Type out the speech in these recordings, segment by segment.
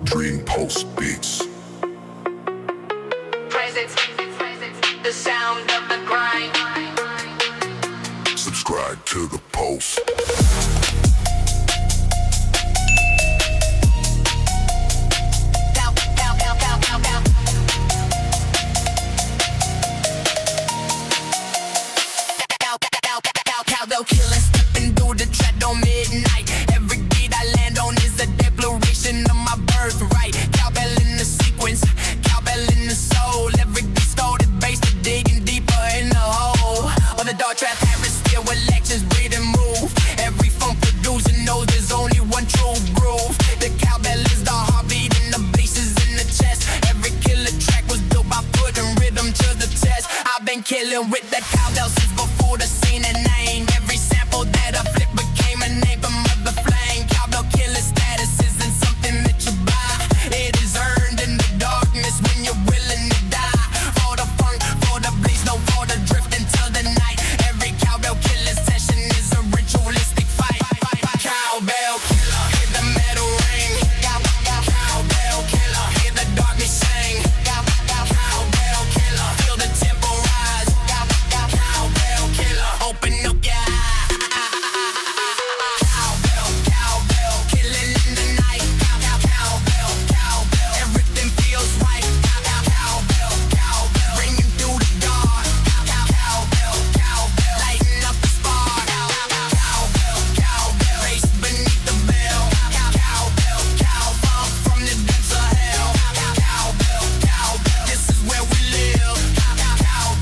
DreamPulse Beats. Presence, the sound of the grind. Subscribe to the Pulse. Cowbell Killer, stepping through the track on midnight. Every beat I land on is a declaration of my birthright. Cowbell in the sequence, cowbell in the soul. Every beat started bass to digging deeper in the hole. On the dark trap, Harris still with lectures, breathe and move. Every funk producer knows there's only one true groove. The cowbell is the heartbeat and the bass is in the chest. Every killer track was built by putting rhythm to the test. I've been killing with the cowbell since before the scene and name. Every sample that I flip became a name from Mother Flame. Cowbell Killer status isn't something that you buy. It is earned in the darkness when you're willing to die. For the funk, for the blaze, no for the drift until the night. Every Cowbell Killer session is a ritualistic fight. Cowbell Killer, hear the metal ring. Cowbell Killer, hear the darkness sing. Cowbell Killer, feel the tempo rise. Cowbell Killer, open up your eyes. Cowbell, killing in the night. Cowbell, everything feels right. Cowbell, bringing through the dark. Cowbell, lighting up the spark. Cowbell, race beneath the bell. Cowbell, from the depths of hell. Cowbell, this is where we live. Cowbell,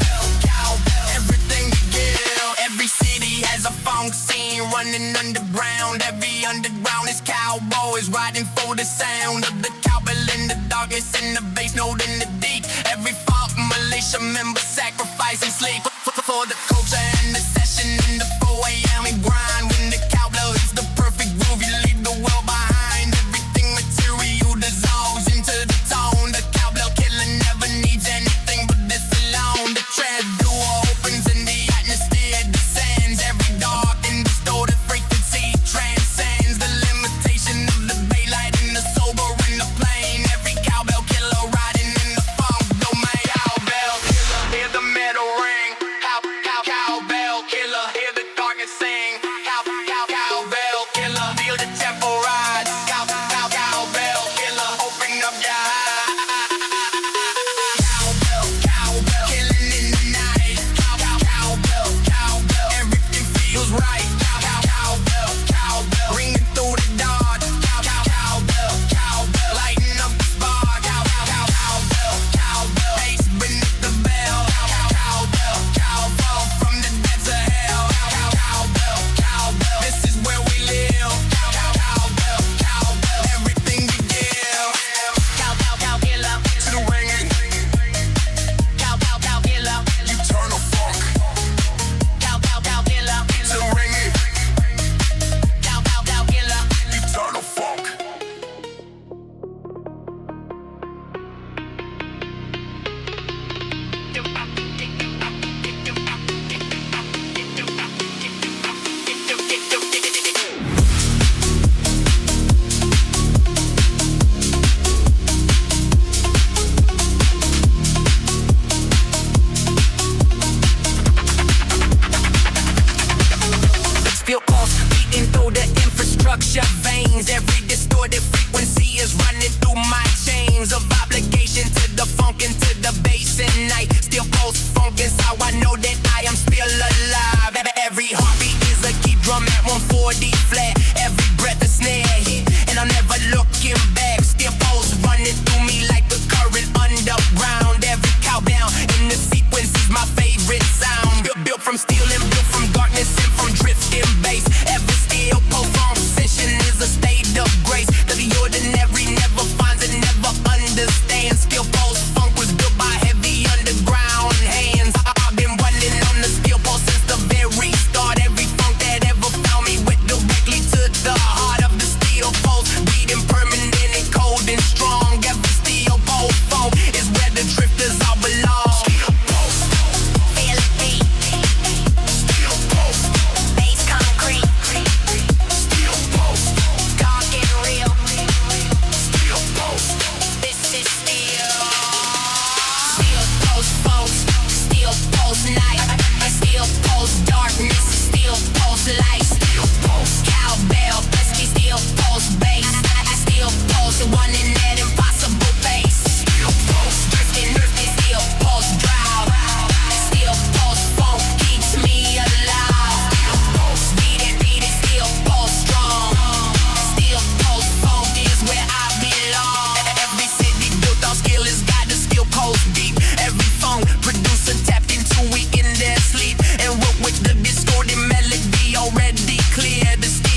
everything we give. Every city has a funk scene running underground. Every underground is cowboys riding for the sound of the cowbell in the darkness and the bass note in the deep. Every funk militia member sacrificing sleep for the culture and the session in the 4 a.m. and grind. When the cowbell is the perfect groove, you leave the world behind. Everything material dissolves into the tone. The Cowbell Killer never needs anything but this alone. The trap door opens and the atmosphere descends. Every dark and distorted frequency transcends the limitation of the daylight and the sober and the plain. Every Cowbell Killer riding in the funk domain. Cowbell Killer, hear the metal ring. Cowbell Killer, hear the darkness sing. Cowbell Killer, feel the tempo rise. Cowbell Killer, open up your eyes. Cowbell, killing in the night. Cowbell, everything feels right. Cowbell, bringing through the dark. Cowbell, lighting up the spark. Cowbell, bass beneath the bell. Cowbell, from the depths of hell. Cowbell, this is where we live. Cowbell, everything we give. Cowbell Killer, to the ringing. Cowbell Killer, eternal funk. Cowbell Killer, to the ringing. Cowbell Killer, eternal funk. Feel pulse beating through the infrastructure veins. Every distorted frequency is running through my chains of obligation to the funk and to the bass and night. Still pulse funk is how I know that I am still alive. Every heartbeat is a key drum at 140 flat. Every breath a snare hit, and I'm never looking back. Still pulse running through me like a current underground. Every cowbell in the sequence is my favorite sound. Built from steel and built from darkness and from drifting bass. Every steel pulse funk session is a state of grace. The ordinary never finds and never understands. Still pulse funk was built by heavy underground hands. I've been running on the steel pulse since the very start. Every funk that ever found me went directly to the heart of the steel pulse, beating permanent and cold and strong. Every steel pulse funk is where the drifters all belong. Steel pulse, feel it beat. Steel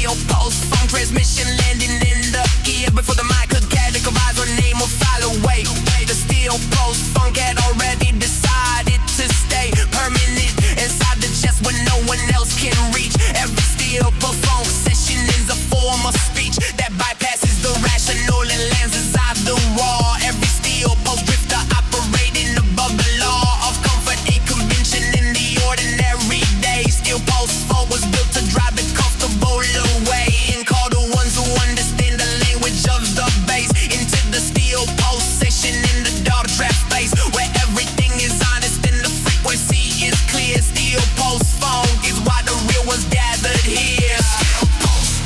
steel pulse, phone transmission landing in the gear before the mic could categorize her name or file away. The steel pulse phonk had already decided to stay permanent inside the chest where no one else can reach. Every steel pulse phonk session is a form of speech that bypasses the rational and lands inside the raw. Every steel pulse drifter operating above the law of comfort and convention in the ordinary day. Steel pulse phonk was built to drive it comfortable away and call the ones who understand the language of the bass into the steel pulse session in the dark trap space where everything is honest and the frequency is clear. Steel pulse phonk is why the real ones gathered here. Steel pulse,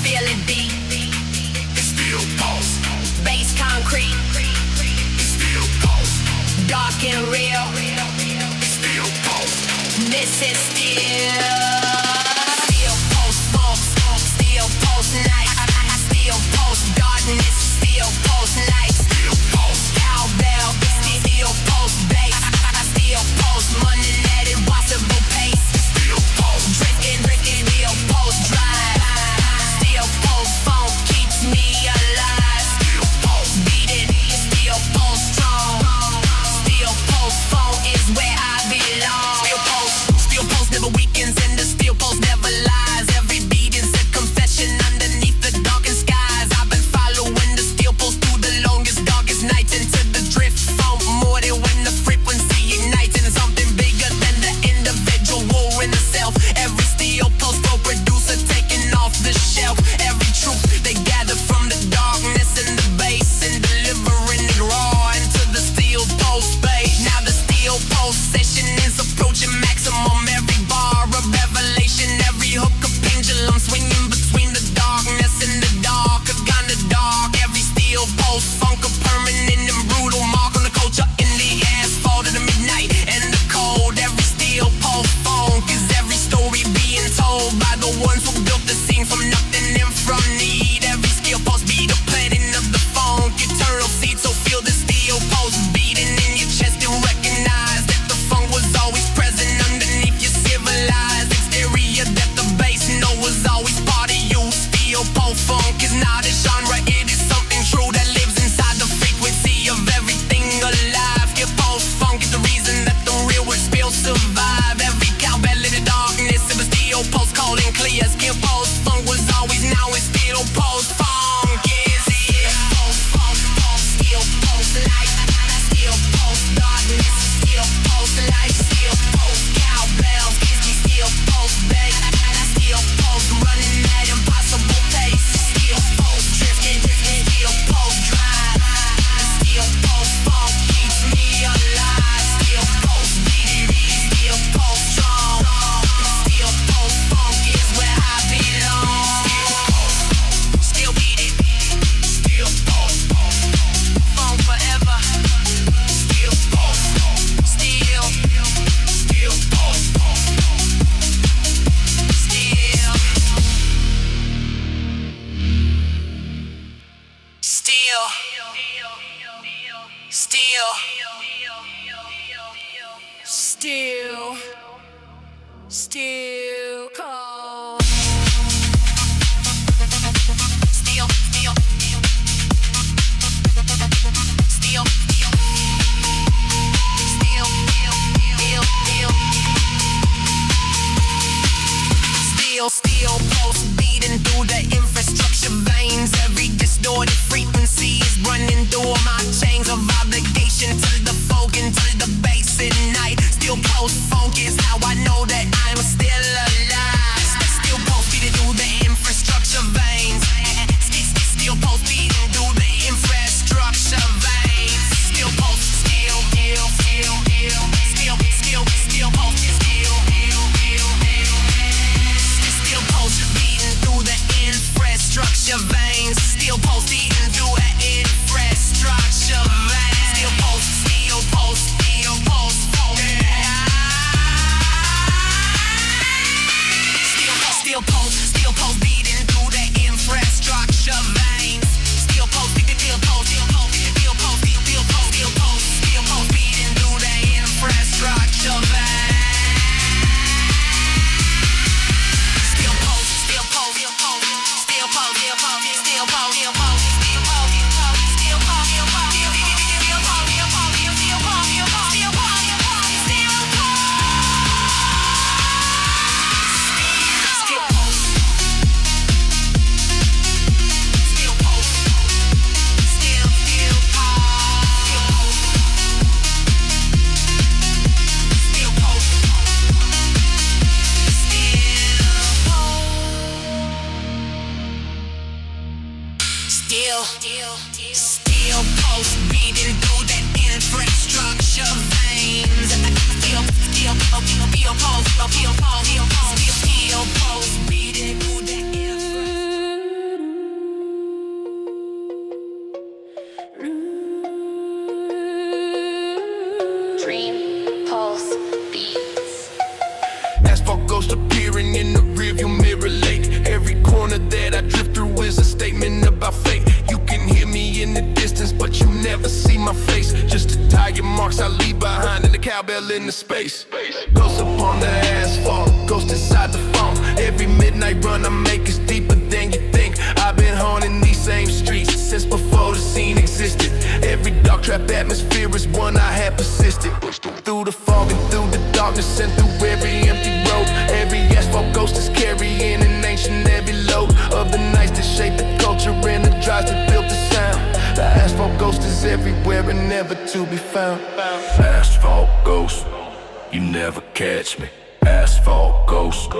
feel it beat. Steel pulse, bass concrete. Steel pulse, dark and real. Steel pulse, this is steel. Steel pulse phonk, steel pulse night. Steel pulse darkness, steel pulse night. Steel pulse cowbell, steel pulse bass. Steel pulse money at impossible pace. Steel pulse drifting, steel pulse drive. Steel pulse phonk keeps me alive. Steel pulse beating, steel pulse strong. Steel pulse phonk is where I belong. Steel pulse never weakens and the steel pulse never lies. Every beat is a confession underneath the darkened skies. I've been following the steel pulse through the longest, darkest nights into the drift phonk more than when the frequency ignites and something bigger than the individual war in the self. Every steel pulse phonk producer taking off the shelf. Every truth they gather from the darkness and the bass and delivering it raw into the steel pulse space. Now the steel pulse session is approaching maximum. Every bar a revelation, every hook a pendulum swinging between the darkness and the dark, a kind of dark. Every steel pulse phonk a permanent and brutal mark on the culture in the asphalt of the midnight and the cold. Every steel pulse phonk is every story being told by the ones who built the scene from nothing and from need. Every steel pulse beat a planting of the Phonk Eternal seed. So feel the steel pulse beating in your chest and recognize that the phonk was always present underneath your civilized exterior. That the bass know was always part of you. Steel pulse phonk is not a genre, it is something true that lives inside the frequency of everything alive. Steel pulse phonk is the reason that the real world still survive. Every cowbell in the darkness of a steel pulse calling clear. Steel pulse phonk was always now it's steel pulse phonk is here. Pulse phonk, steel pulse light. Steel pulse darkness, steel pulse light. Steel pulse cowbells, steel pulse bass. Steel pulse running at impossible pace. Steel pulse drifting, steel pulse drive. Steel pulse phonk keeps me alive. Steel pulse beating, steel pulse strong. Steel pulse phonk is where I belong. Steel beating, steel pulse phonk forever. Steel pulse, steel pulse, steel cold. Steel, steel, steel, steel pulse beating through the infrastructure veins. Every distorted frequency is running through my chains of obligation to the folk and to the bass at night. Steel pulse phonk is how I know that I'm still Still pulse beating through that infrastructure veins. Still pulse beating through that DreamPulse Beats. Asphalt Ghost appearing in the rearview mirror lake. Every corner that I drift through is a statement about fate. You can hear me in the distance, but you never see my face. Just the tire marks I leave behind and the cowbell in the space. Ghost upon the asphalt, ghost inside the phone. Every midnight run I make is deeper than you think. I've been haunting these same streets since before the scene existed. Every dark trap atmosphere is one I had persisted. Through the fog and through the darkness and through every empty road, every asphalt ghost is carrying an ancient heavy load of the nights that shape the culture and the drives that built the sound. The asphalt ghost is everywhere and never to be found. Asphalt Ghost, you never catch me. Asphalt Ghost,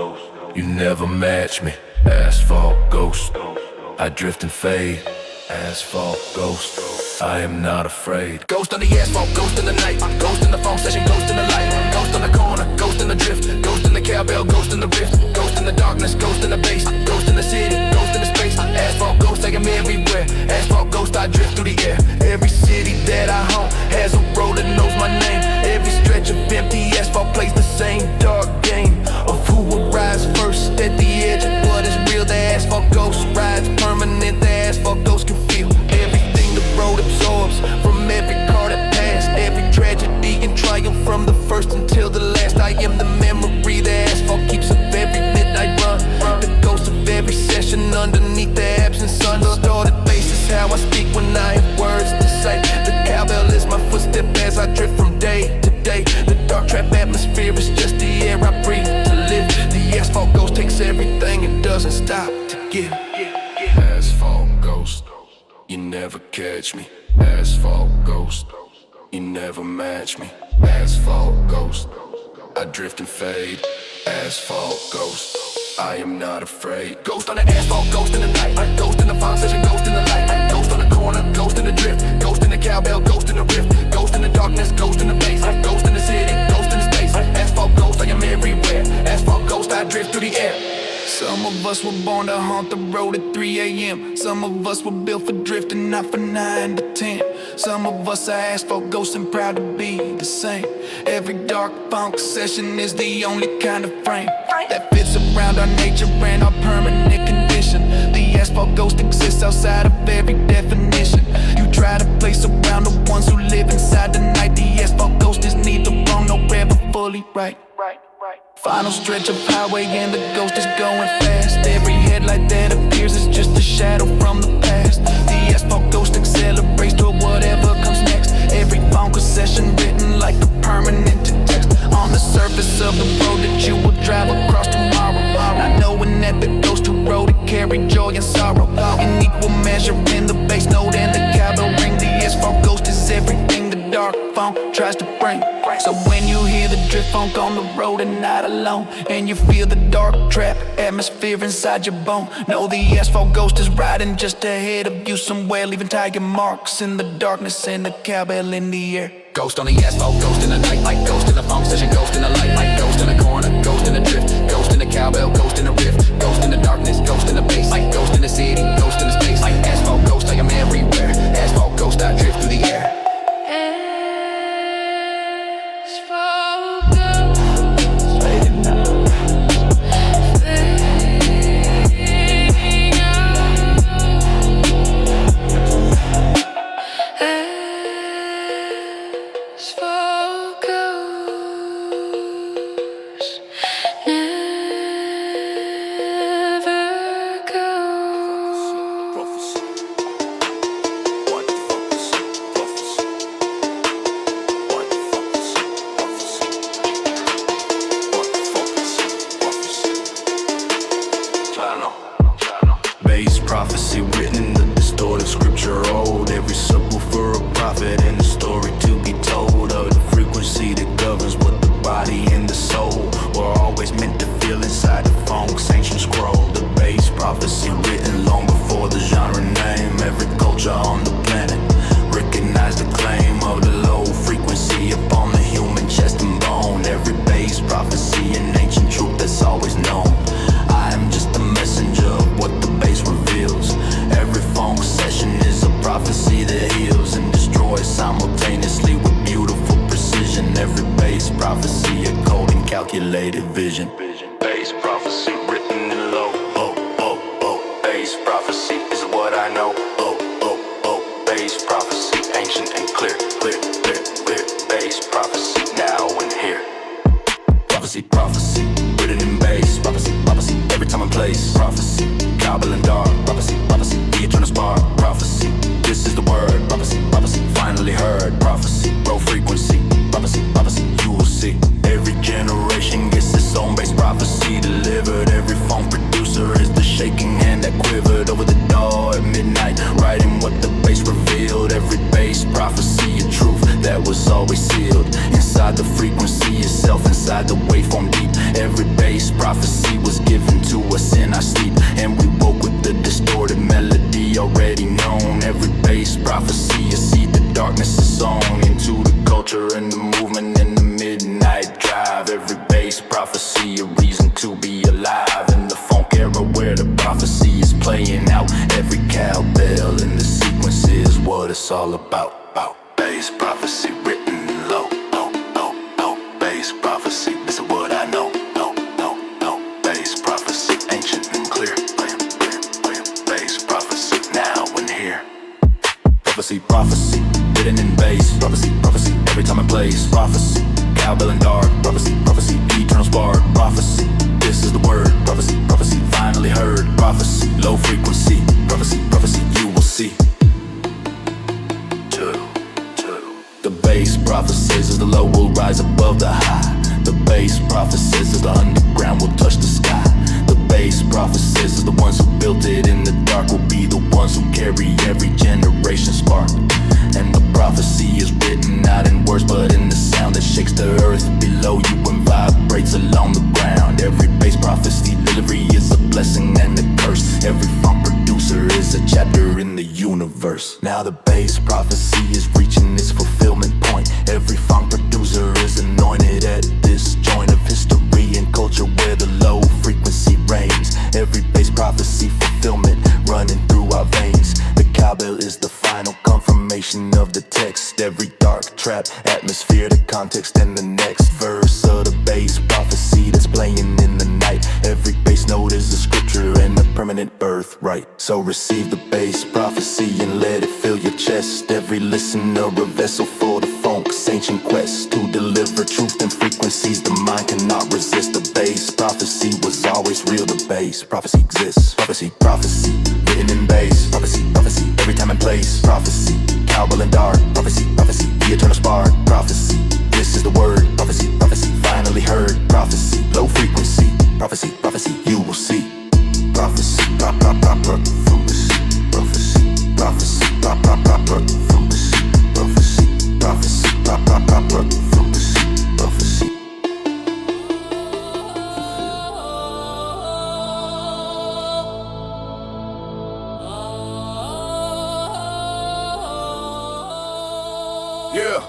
you never match me. Asphalt Ghost, I drift and fade. Asphalt Ghost, I am not afraid. Ghost on the asphalt, ghost in the night, ghost in the phone session, ghost in the light, ghost on the corner, ghost in the drift, ghost in the cowbell, ghost in the rift, ghost in the darkness, ghost in the bass, ghost in the city, ghost in the space. Asphalt ghost, I am everywhere. Asphalt ghost, I drift through the air. Every city that I haunt has a road that knows my name. Every stretch of empty asphalt plays the same dark game of who will rise first at the edge of what is real. The asphalt ghost rides permanent. The asphalt ghost can feel everything the road absorbs from every car that passed, every tragedy and triumph from the first until the last. I am the memory the asphalt keeps of every midnight run, the ghost of every session underneath the absent sun. Distorted basis how I speak when I have words to say. The cowbell is my footstep as I drift from day to day. The dark trap atmosphere is just the air I breathe to live. The asphalt ghost takes everything and doesn't stop to give. Asphalt Ghost, you never catch me. Asphalt Ghost, you never match me. Asphalt Ghost, I drift and fade. Asphalt Ghost, I am not afraid. Ghost on the asphalt, ghost in the night, ghost in the phone session, ghost in the light, ghost on the corner, ghost in the drift, ghost in the cowbell, ghost in the rift, ghost in the darkness, ghost in the bass, ghost in the city, ghost in the space. Asphalt ghost, I am everywhere. Asphalt ghost, I drift through the air. Some of us were born to haunt the road at 3 a.m. Some of us were built for drifting, not for 9 to 10. Some of us are asphalt ghosts and proud to be the same. Every dark funk session is the only kind of frame that fits around our nature and our permanent condition. The asphalt ghost exists outside of every definition. You try to place around the ones who live inside the night. The asphalt ghost is neither wrong nor ever fully right. Final stretch of highway and the ghost is going fast. Every headlight that appears is just a shadow from the past. The asphalt ghost accelerates toward whatever comes next. Every Phonk session written like a permanent text on the surface of the road that you will drive across tomorrow. Not knowing that the ghost who rode it carried joy and sorrow in equal measure in the bass note and the cowbell ring. The asphalt ghost is everything the dark Phonk tries to bring. So when you hear the drift phonk on the road and not alone, and you feel the dark trap atmosphere inside your bone, know the asphalt ghost is riding just ahead of you somewhere, leaving tire marks in the darkness and the cowbell in the air. Ghost on the asphalt, ghost in the night, like ghost in the phone session, ghost in the light, like ghost in the corner, ghost in the drift, ghost in the cowbell, ghost in the rift, ghost in the darkness, ghost in the bass, like ghost in the city, ghost in the space, like asphalt ghost, I am everywhere. Asphalt ghost, I drift through the air. Prophecy written in the distorted scripture old. Every subwoofer a prophet and a story to be told of the frequency that governs what the body and the soul were always meant to feel inside the Phonk's ancient scroll. The bass prophecy written long before the genre name. Every culture on the planet. Recognize the claim of the low frequency upon the human chest and bone. Every base prophecy and ancient truth that's always known. I am just a messenger of what the bass reveals. Every Phonk session is a prophecy that heals and destroys simultaneously with beautiful precision. Every bass prophecy, a cold and calculated vision. Bass prophecy written in low. Oh, oh, oh. Bass prophecy is what I know. Oh, oh, oh. Bass prophecy, ancient and clear, clear, clear, clear. Bass prophecy now and here. Prophecy, prophecy, written in bass. Prophecy, prophecy, every time and place. Prophecy, Cowbell and dark. Prophecy, prophecy, the eternal spark. Prophecy, this is the word. Prophecy, prophecy, finally heard. Prophecy, low frequency. Prophecy, prophecy, you will see. Every generation gets its own bass prophecy delivered. Every Phonk producer is the shaking hand that quivered over the door at midnight, writing what the bass revealed. Every bass prophecy, a truth that was always sealed inside the frequency itself, inside the waveform deep. Every bass prophecy was given to us in our sleep, and we woke with the distorted melody already known. Every bass prophecy, a seed the darkness is sown into the culture and the movement in the midnight drive. Every bass prophecy, a reason to be alive in the Phonk era where the prophecy is playing out. Every cowbell in the sequence is what it's all about. Bass prophecy written low. Oh, oh, oh. Bass prophecy, this is what I know. No, no, no. Bass prophecy, ancient and clear. Bass prophecy now and here. Prophecy, prophecy, written in bass. Prophecy, prophecy, every time and place. Prophecy, Cowbell and dark. Prophecy, prophecy, eternal spark. Prophecy, this is the word. Prophecy, prophecy, finally heard. Prophecy, low frequency. Prophecy, prophecy, you will see. The bass prophesies as the low will rise above the high. The bass prophesies as the underground will touch the sky. The bass prophesies as the ones who built it in the dark will be the ones who carry every generation spark. And the prophecy is written not in words but in the sound that shakes the earth below you and vibrates along the ground. Every bass prophecy delivery is a blessing and a curse. Every Phonk producer is a chapter in the universe. Now the bass prophecy is reaching its fulfillment point. Every Phonk producer is anointed at this joint of history and culture where the low frequency reigns. Every bass prophecy fulfillment running through our veins. The cowbell is the final confirmation of the text. Every dark trap atmosphere, the context and the next verse of the bass prophecy that's playing in the night. Every bass note is a scripture and a permanent birthright. So receive the bass prophecy and let it fill your chest. Every listener a vessel for the Phonk's ancient quest to deliver truth and frequencies the mind cannot resist. The bass prophecy was always real. The bass prophecy exists. Prophecy, prophecy, written in bass. Prophecy, prophecy, every time and place. Prophecy, Cowbell and dark. Prophecy, prophecy, the eternal spark. Prophecy, this is the word. Prophecy, prophecy, finally heard. Prophecy, low frequency. Prophecy, prophecy, you will see. Prophecy, prophecy, prophecy, prophecy, prophecy, prophecy, prophecy, prophecy. Yeah.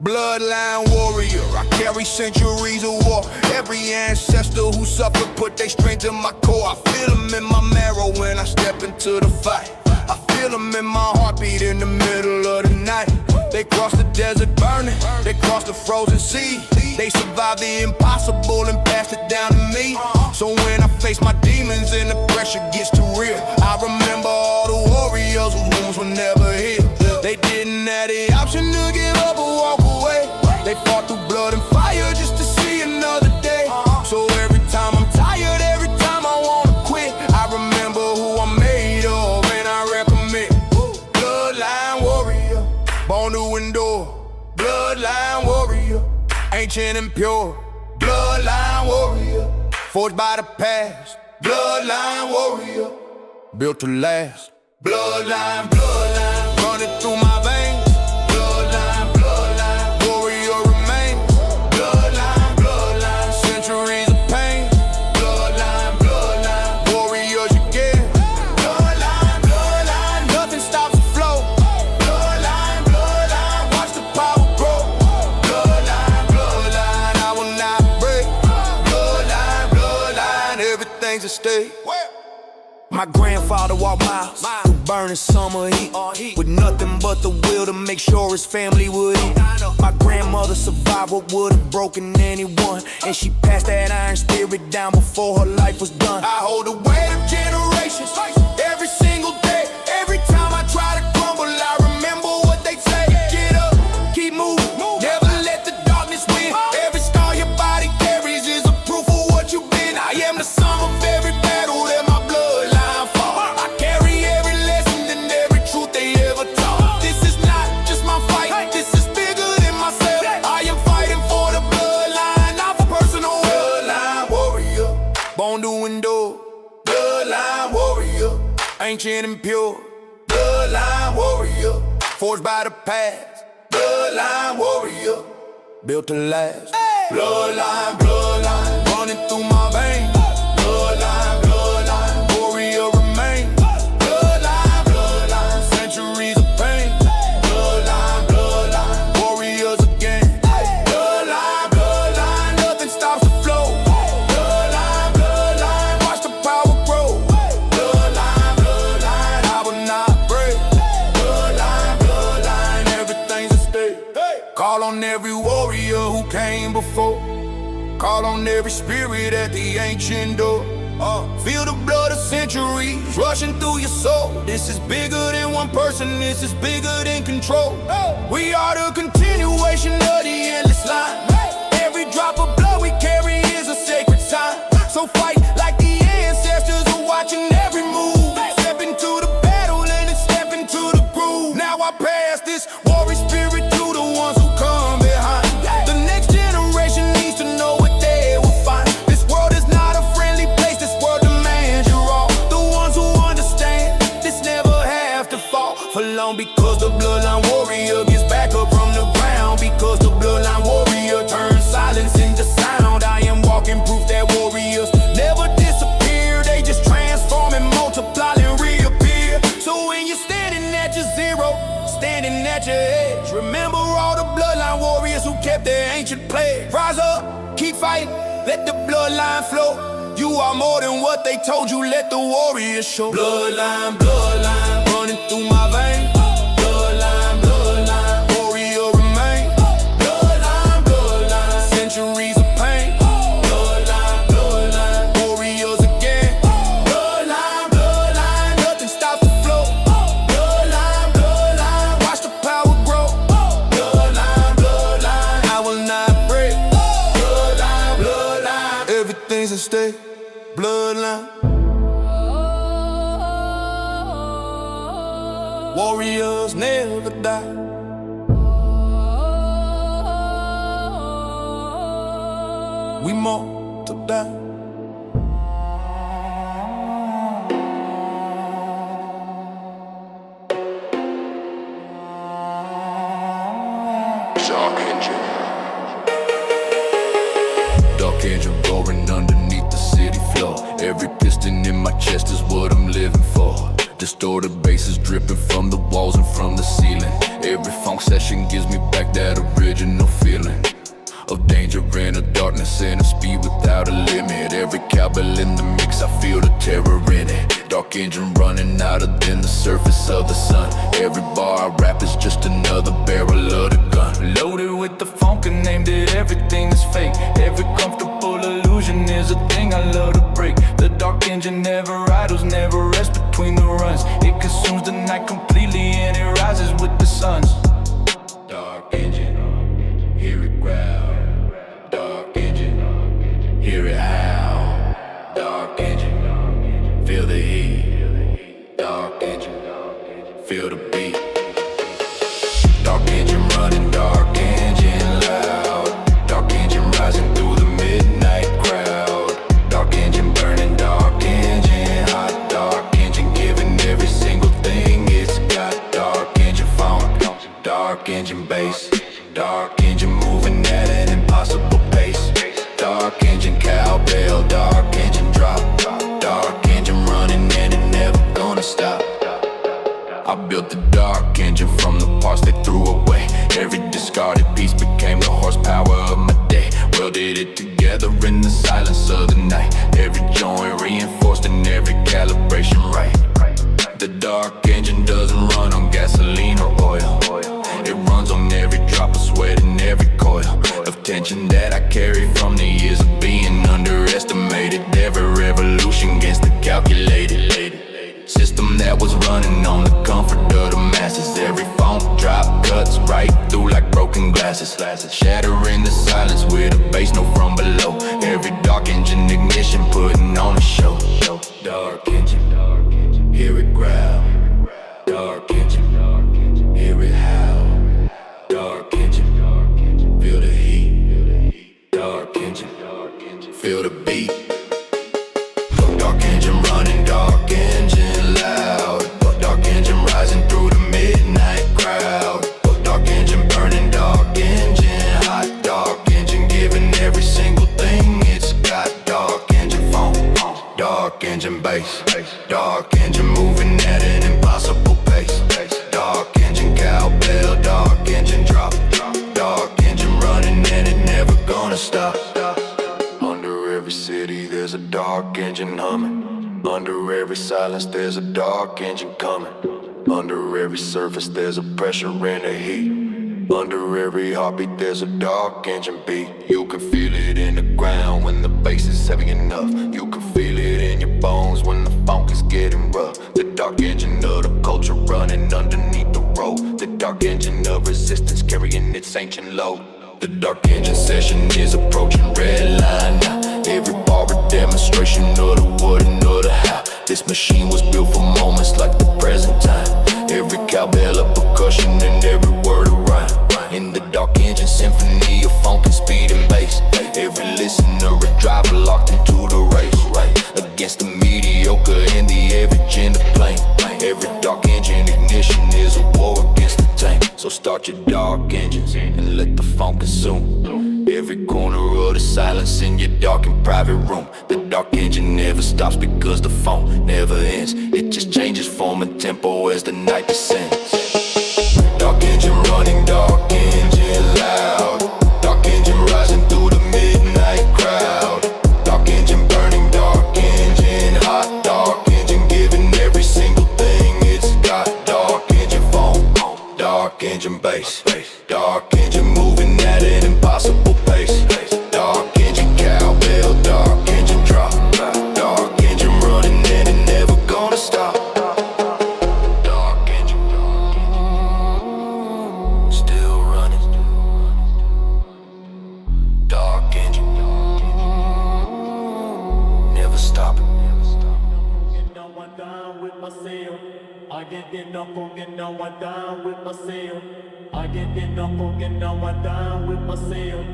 Bloodline warrior, I carry centuries of war. Every ancestor who suffered put their strength in my core. I feel them in my marrow when I step into the fight. I feel them in my heartbeat in the middle of the night. They crossed the desert burning, they crossed the frozen sea. They survived the impossible and passed it down to me. So when I face my demons and the pressure gets too real, I remember all the warriors whose wounds were never healed. They didn't have the option to give up or walk away. They fought through blood and fire just to see another day. So every time I'm tired, every time I wanna quit, I remember who I'm made of and I recommend. Bloodline warrior, born to endure. Bloodline warrior, ancient and pure. Bloodline warrior, forged by the past. Bloodline warrior, built to last. Bloodline, bloodline, running through my veins. Bloodline, bloodline, warrior remains. Bloodline, bloodline, centuries of pain. Bloodline, bloodline, warriors again. Bloodline, bloodline, nothing stops stay. My grandfather walked miles through burning summer heat with nothing but the will to make sure his family would eat. My grandmother survived what would have broken anyone, and she passed that iron spirit down before her life was done. I hold the weight of generations every single day. Every time I try to crumble, I remember what they say. Get up, keep moving, never let the darkness win. Every scar your body carries is a proof of what you've been. I am the sum of every battle that my bloodline fought. I carry every lesson and every truth they ever taught. This is not just my fight, this is bigger than myself. I am fighting for the bloodline, not for personal bloodline warrior. Born to endure, bloodline warrior. Ancient and pure, bloodline warrior. Forged by the past, bloodline warrior. Built to last, bloodline, bloodline. Running through my veins, bloodline, bloodline. Warrior remain, bloodline, bloodline. Centuries of pain, bloodline, bloodline. Warriors again, bloodline, bloodline. Nothing stops the flow, bloodline, bloodline. Watch the power grow, bloodline, bloodline. I will not break, bloodline, bloodline. Everything's a stake. Call on every warrior who came before. Call on every spirit at the ancient door. Feel the blood of centuries rushing through your soul. This is bigger than one person, this is bigger than control. We are the continuation of the endless line. Every drop of blood we carry is a sacred sign. So fight like the ancestors are watching every move. Step into the battle and then step into the groove. Now I pass this warrior spirit to the ones who come behind. The next generation needs to know what they will find. This world is not a friendly place, this world demands your all. The ones who understand this never have to fall for long, because the bloodline warrior gets back up from the ground. Because the bloodline warrior turns silence into sound. I am walking proof that warriors never disappear. They just transform and multiply and reappear. So when you're standing at your zero, standing at your edge, remember all the bloodline warriors who kept their ancient pledge. Rise up, keep fighting, let the bloodline flow. You are more than what they told you, let the warriors show. Bloodline, bloodline, running through my veins. Bloodline, bloodline, warrior remain. Bloodline, bloodline, centuries of pain. Bloodline, bloodline, warriors again. Bloodline, bloodline, nothing stops the flow. Bloodline, bloodline, watch the power grow. Bloodline, bloodline, I will not break. Bloodline, bloodline, everything's at stake. Bloodline, warriors never die. We multiply. Dark engine. Dark engine roaring underneath the city floor. Every piston in my chest is what I'm living for. Distorted basses dripping from the walls and from the ceiling. Every funk session gives me back that original feeling of danger and of darkness and of speed without a limit. Every cowbell in the mix, I feel the terror in it. Dark engine running hotter than the surface of the sun. Every bar I rap is just another barrel of the gun. Loaded with the funk and aimed at everything that's fake. Every comfortable illusion is a thing I love to break. The dark engine never idles, never rests between the runs. It consumes the night completely and it rises with the suns. Dark engine, hear it growl. Dark engine, hear it howl. Dark engine, feel the heat. Dark engine, feel the beat. Dark engine running, dark engine loud. Dark engine rising through the midnight crowd. Dark engine burning, dark engine hot. Dark engine giving every single thing it's got. Dark engine phonk, dark engine bass. Dark engine moving at an impossible pace. Dark engine cowbell, dark engine drop. Dark engine running and it never gonna stop. I built the dark engine from the parts they threw away. Every discarded piece became the horsepower of my day. Welded it together in the silence of the night. Every joint reinforced in every calibration, right? The dark engine doesn't run on gasoline or oil. It runs on every drop of sweat and every coil of tension that I carry from the years of being underestimated. Every revolution against the calculated system that was running on the comfort of the masses. Every phonk drop cuts right through like broken glasses, shattering the silence with a bass note from below. Every dark engine ignition putting on a show. Dark engine, hear it growl. Dark engine, hear it howl. Dark engine, feel the heat. Dark engine, feel the beat. Dark engine running, dark engine loud. Dark engine rising through the midnight crowd. Dark engine burning, dark engine hot. Dark engine giving every single thing it's got. Dark engine phonk, dark engine bass. Dark engine moving at an impossible pace. Dark engine cowbell, dark engine drop. Dark engine running and it never gonna stop. Under every city there's a dark engine humming. Under every silence there's a dark engine coming. Under every surface there's a pressure and a heat. Under every heartbeat there's a dark engine beat. You can feel it in the ground when the bass is heavy enough. You can feel it in your bones when the phonk is getting rough. The dark engine of the culture running underneath the road. The dark engine of resistance carrying its ancient load. The dark engine session is approaching red line now. Every bar a demonstration of the what and of the how. This machine was built for moments like the present time. Every cowbell a percussion and every word a rhyme. In the dark engine symphony of phonk and speed and bass. Every listener a driver locked into the race. Against the mediocre and the average in the plane. Every dark engine ignition is a war against the tank. So start your dark engines and let the phonk consume every corner of the silence in your dark and private room. The dark engine never stops because the phonk never ends. It just changes form and tempo as the night descends. Dark engine running, dark engine loud. Dark engine rising through the midnight crowd. Dark engine burning, dark engine hot. Dark engine giving every single thing it's got. Dark engine phonk, dark engine bass. Dark engine moving at an impossible pace. Dark engine cowbell, dark engine drop. Dark engine running and it never gonna stop. Dark engine still running. Dark engine never stopping. I get the knuckle, get no one down with myself. I get the knuckle, get no one down with myself.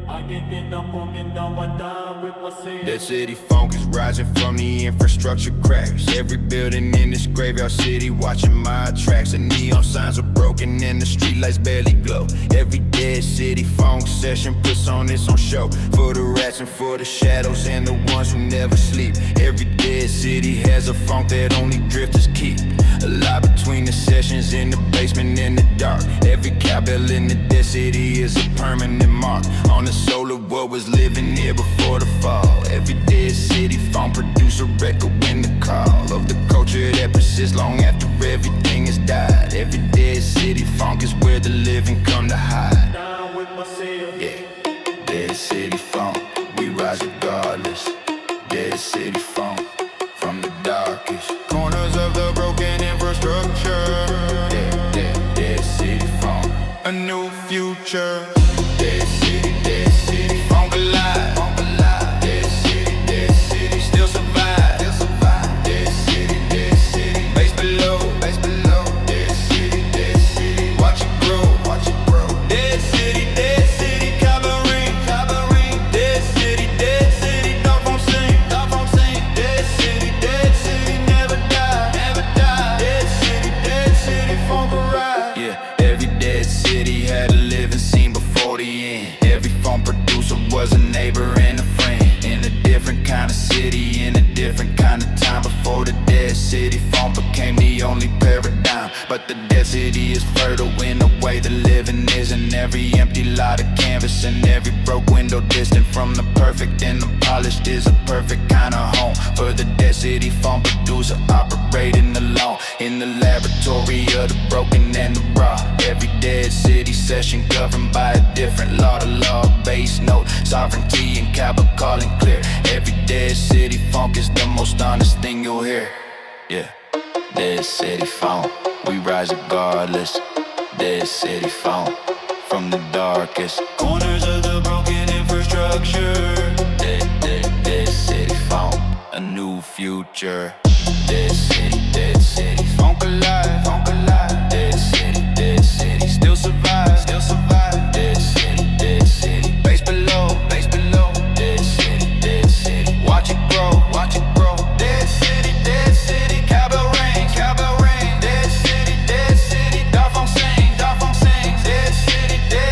I get the knuckle, get no one down with myself. That city phonk is rising from the infrastructure cracks. Every building in this graveyard city watching my tracks. The neon signs are broken and the streetlights barely glow. Every dead city phonk session puts on its own show. For the rats and for the shadows and the ones who never sleep. Every dead city has a phonk that only drifters keep. A lot between the sessions in the basement in the dark. Every cowbell in the dead city is a permanent mark on the soul of what was living here before the fall. Every dead city phonk produce a record when the call of the culture that persists long after everything has died. Every dead city phonk is where the living come to hide. Down with myself. Yeah, dead city phonk, we rise regardless. Dead city phonk, from the darkest corners of the broken infrastructure. Dead city phonk, a new future. Dead city phonk alive. Dead city still survive. Dead city, base below. Dead city, watch it grow. Dead city, cavalry. Dead city, dark phonk sing. Dead city, never die. Dead city, phonk arrive. Yeah, every dead city had a living scene before the end. Every phonk producer was a neighbor and a friend. In a different kind of city, in a different kind of time. Before the dead city phonk became the only paradigm. But the dead city is fertile in a way the living isn't. every empty lot of canvas, and every broke window distant from the perfect. And the polished is a perfect kind of home for the dead city phone producer operating alone in the laboratory of the broken and the raw. Every dead city session governed by a different law. The law, bass note, sovereignty, and cowbell calling clear. Every dead city funk is the most honest thing you'll hear. Yeah, dead city phone, we rise regardless. Dead city phone, from the darkest corners of the broken infrastructure. Dead city phone, a new future. Dead city, phonk alive, phonk alive. Dead city, still survive, still survive. Dead city, base below, base below. Dead city, watch it grow, watch it grow. Dead city, cowbell rain, cowbell rain. Dead city, Dark Phonk sing, Dark Phonk sings. Dead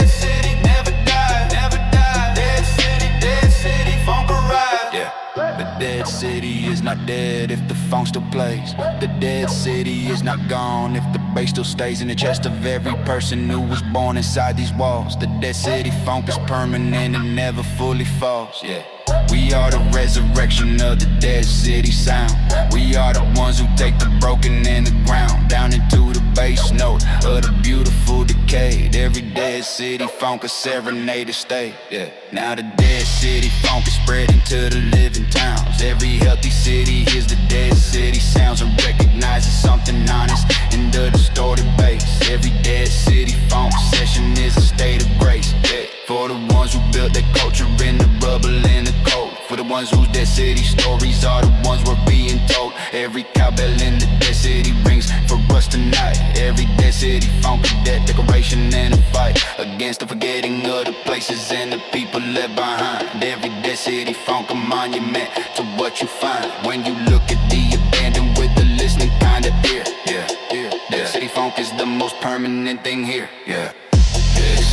city, never die, never die. Dead city, phonk arrive. Yeah, the dead city is not dead if the phonk still plays. The dead city is not gone if the bass still stays in the chest of every person who was born inside these walls. The dead city phonk is permanent and never fully falls. Yeah, we are the resurrection of the dead city sound. We are the ones who take the broken and the ground down into the bass note of the beautiful decayed. Every dead city phonk a serenade state. Yeah, now the dead city phonk is spreading to the living towns. Every healthy city hears the dead city sounds and recognizes something honest in the distorted bass. Every dead city phonk session is a state of grace. Yeah, for the ones who built their culture in the rubble and the cold. For the ones whose dead city stories are the ones we're being told. Every cowbell in the dead city rings for us tonight. Every dead city phonk a dead decoration and a fight against the forgetting of the places and the people left behind. Every dead city phonk a monument to what you find when you look at the abandoned with the listening kind of ear. Yeah, dead city phonk is the most permanent thing here. Yeah, dead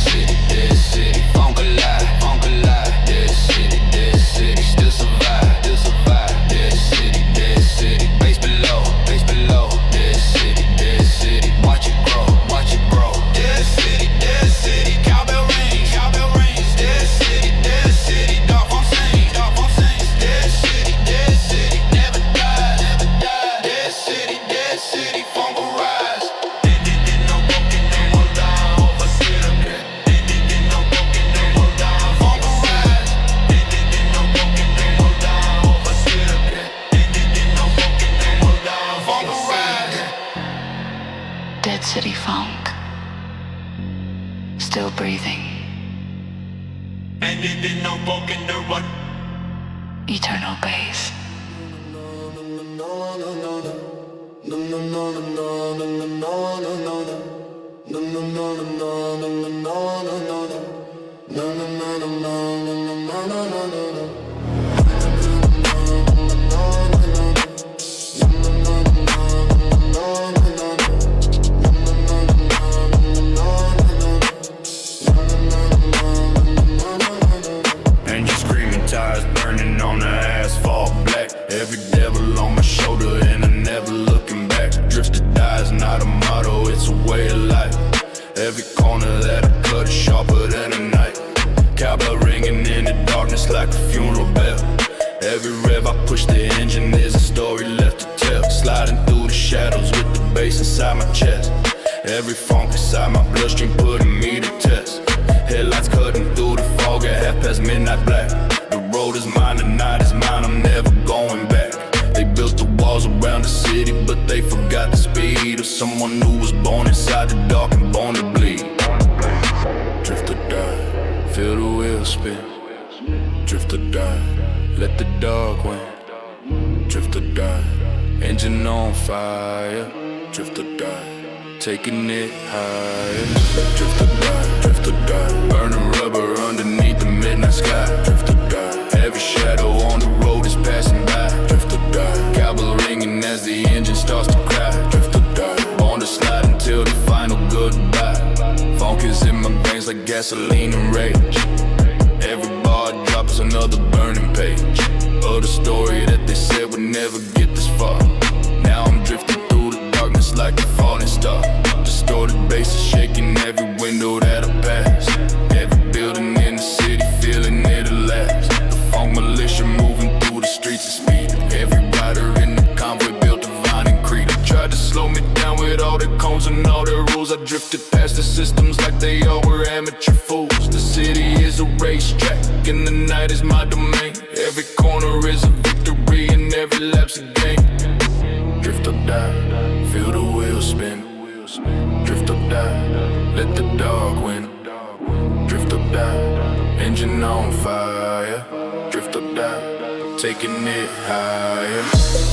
city, phonk alive, phonk alive. Dead city, still survive, still survive. Dead city, base below, base below. Dead city, watch it grow, watch it grow. Dead city, cowbell rings, cowbell rings. Dead city, Dark Phonk sings, Dark Phonk sings. Dead city, never die, never die. Dead city, phonk arise. No broken, no one down, overseer. No broken, no one down, phonk arise. No broken, no one down, overseer. No broken, no one down, phonk arise. Dead city phonk, still breathing. No broken, no one. Eternal bass. And you screaming tires burning on the asphalt black. Every devil on my shoulder and I'm never looking back. Drift to die is not a motto, it's a way of life. Every corner that I cut is sharper than a knife. Cowbell ringing in the darkness like a funeral bell. Every rev I push the engine, there's a story left to tell. Sliding through the shadows with the bass inside my chest. Every phonk inside my bloodstream putting me to test. Headlights cutting through the fog at midnight black. The road is mine, the night is mine, I'm never going back. They built the walls around the city, but they forgot the speed of someone who was born inside the dark and born to bleed. Drift or die, feel the wheel spin. Drift or die, let the dog win. Drift or die, engine on fire. Drift or die, taking it higher. Drift or die, burning rubber underneath the midnight sky. Drift or die, every shadow on the road is passing by. Drift or die, cowbell ringing as the engine starts to cry. Drift or die, born to slide until the final goodbye. Phonk is in my veins like gasoline and rage. Every bar I drop is another burning page of the story that they said would never get this far. Now I'm drifting through the darkness like a falling star. Distorted bass is shaking every window that I pass. tried to slow me down with all their cones and all their rules. I drifted past the systems like they all were amateur fools. The city is a racetrack and the night is my domain. Every corner is a victory and every lap's a game. Drift or die, feel the wheels spin. Drift or die, let the dog win. Drift or die, engine on fire. Drift or die, taking it higher.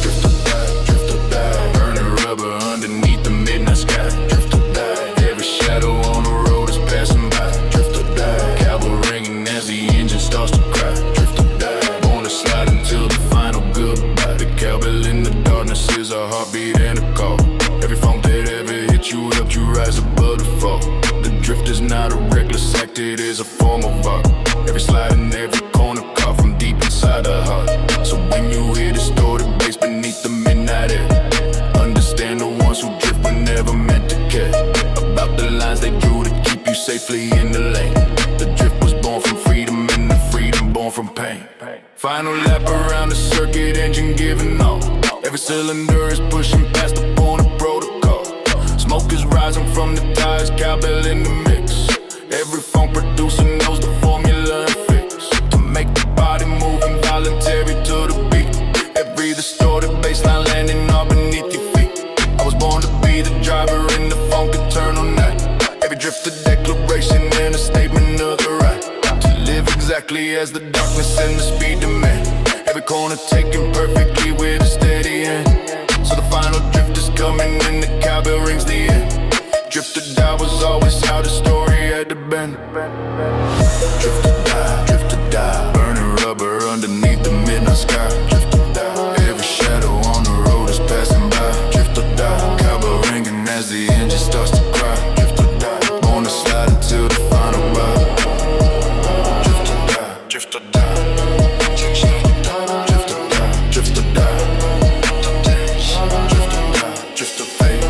Drift or die, burning rubber underneath the midnight sky. Drift or die, every shadow on the road is passing by. Drift or die, cowbell ringing as the engine starts to cry. Drift or die, born to slide until the final goodbye. The cowbell in the darkness is a heartbeat and a call. Every phonk that ever hit you helped you rise above the fall. The drift is not a reckless act, it is a form of art. Every slide and every corner caught from deep inside the heart. So when you hear distorted bass beneath the midnight air, understand the ones who drift were never meant to care about the lines they drew to keep you safely in the lane. The drift was born from freedom and the freedom born from pain. Final lap around the circuit, engine giving all. Every cylinder is pushing past the point of protocol. Smoke is rising from the tires, cowbell in the mix. Every phonk producer knows the formula and fix to make the body move involuntary to the beat. Every distorted bassline landing all beneath your feet. I was born to be the driver in the Phonk Eternal night. Every drift a declaration and a statement of the right to live exactly as the darkness and the speed demand. Every corner taken perfectly with a steady hand. So the final drift is coming and the cowbell rings the end. Drift or die was always how the story had to bend. Drift or die, burning rubber underneath the midnight sky. Drift or die, every shadow on the road is passing by. Drift or die, cowbell ringing as the engine starts to cry. Drift or die, born to slide until the final ride. Drift or die, drift or die. Drift or die, drift or die. Drift or die, drift or fade.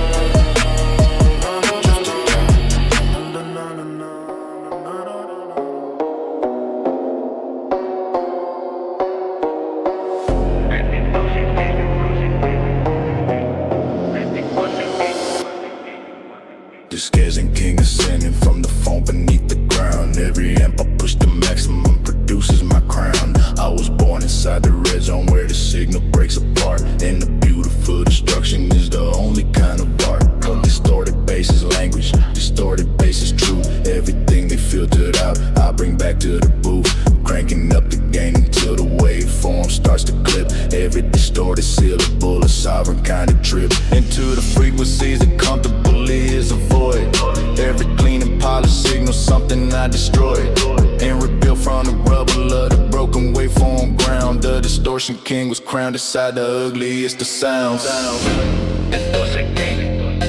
Distortion King ascending from the phone beneath the ground. Every amp I push the maximum produces my crown. I was born inside the red zone where the signal breaks apart, and the beautiful destruction is the only kind of art. But distorted bass is language, distorted bass is truth. Everything they filtered out, I bring back to the booth. Cranking up the gain until the waveform starts to clip. Every distorted syllable, a sovereign kind of trip into the frequencies that comfortably is a void. Every clean and polished signal, something I destroyed and rebuilt from the rubble of the broken waveform ground. The Distortion King was crowned inside the ugliest of sounds. Distortion King,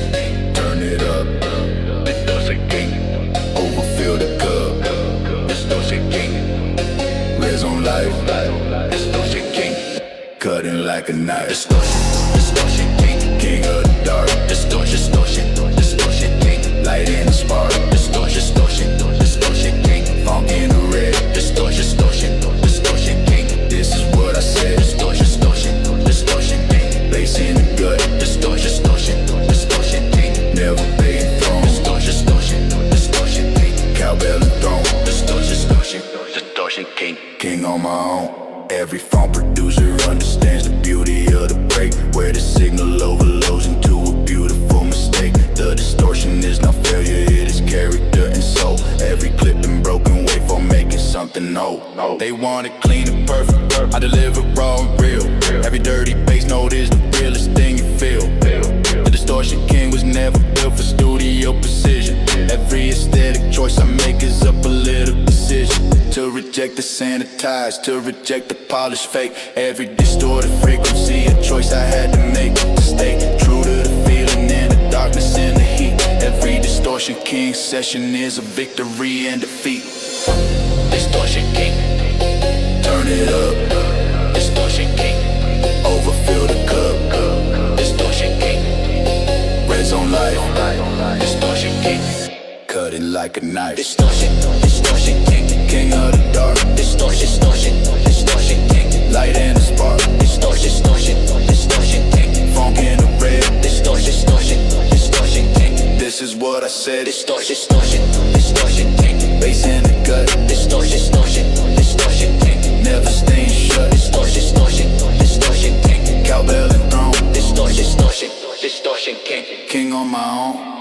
turn it up. Distortion King, overfill the cup. Distortion King, res on life. Distortion King, cutting like a knife. Distortion King, king of the dark. Distortion King, light in the spark. Distortion King, phonk in the red. Distortion King, this is what I said. Distortion King, bass in the gut. Distortion King, never being thrown. Distortion King, cowbell and throne. Distortion King, king on my own. Every phonk producer understands the beauty of the break, where the signal overloads into a beautiful mistake. The distortion is not failure, it is character and soul. Every clip and broken waveform making something old. They want it clean and perfect, I deliver raw and real. Every dirty bass note is the realest thing you feel. The Distortion King was never built for studio precision. Every aesthetic choice I make is a political decision. To reject the sanitized, to reject the polished fake. Every distorted frequency, a choice I had to make. To stay true to the feeling in the darkness and the heat. Every Distortion King session is a victory and defeat. Distortion King, turn it up. Distortion King, overfill the cup. Distortion King, res on life. Distortion King, cut it like a knife. Distortion King, king of the dark. Distortion King, light and a spark. Distortion King, phonk in the red. Distortion said. Distortion King. Bass in the gut. Distortion King. Never staying shut. Distortion King. Cowbell and throne. Distortion King. King on my own.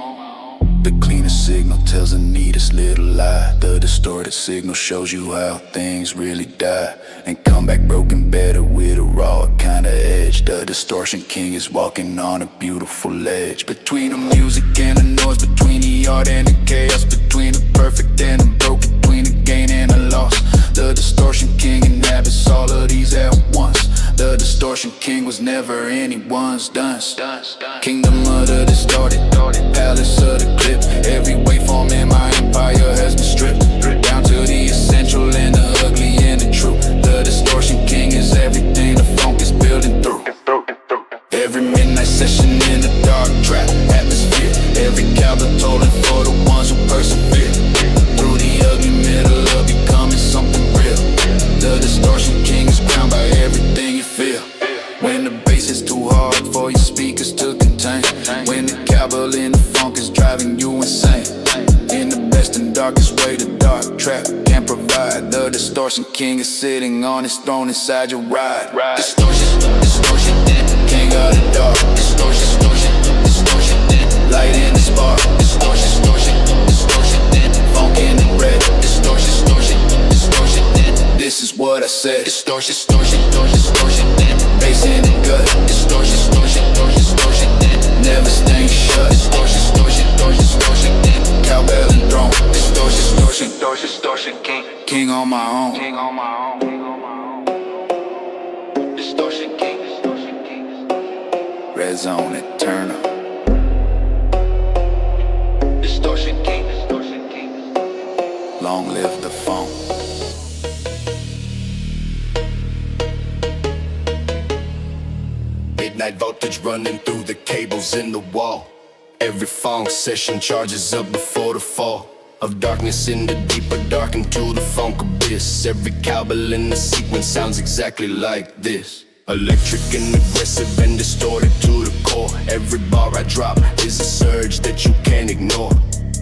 The cleanest signal tells the neatest little lie. The distorted signal shows you how things really die and come back broken better with a raw kind of edge. The Distortion King is walking on a beautiful ledge. Between the music and the noise, between the art and the chaos, between the perfect and the broken, between the gain and the loss. The Distortion King inhabits all of these at once. The Distortion King was never anyone's dance. Kingdom of the distorted, palace of the clip. Every waveform in my empire has been stripped down to the essential and the ugly and the true. The Distortion King is everything the Phonk is building through. Every midnight session in the dark trap atmosphere. Every cowbell tolling for the ones who persevere through the ugly middle of becoming something real. The Distortion King is crowned by everything you feel. When the bass is too hard for your speakers to contain, when the cowbell in the Phonk is driving you insane, in the best and darkest way the dark trap can provide, the Distortion King is sitting on his throne inside your ride. Distortion, King of the dark. Distortion, light in the spark. Distortion, Phonk in the red. Distortion, this is what I said. Distortion, bass in the gut. Distortion, never staying shut. Distortion, cowbell and throne. Distortion, King on my own. Distortion King. Red Zone Eternal. Distortion King. Long live the Phonk. Midnight voltage running through the cables in the wall. Every Phonk session charges up before the fall of darkness in the deeper dark into the Phonk abyss. Every cowbell in the sequence sounds exactly like this. Electric and aggressive and distorted to the core. Every bar I drop is a surge that you can't ignore.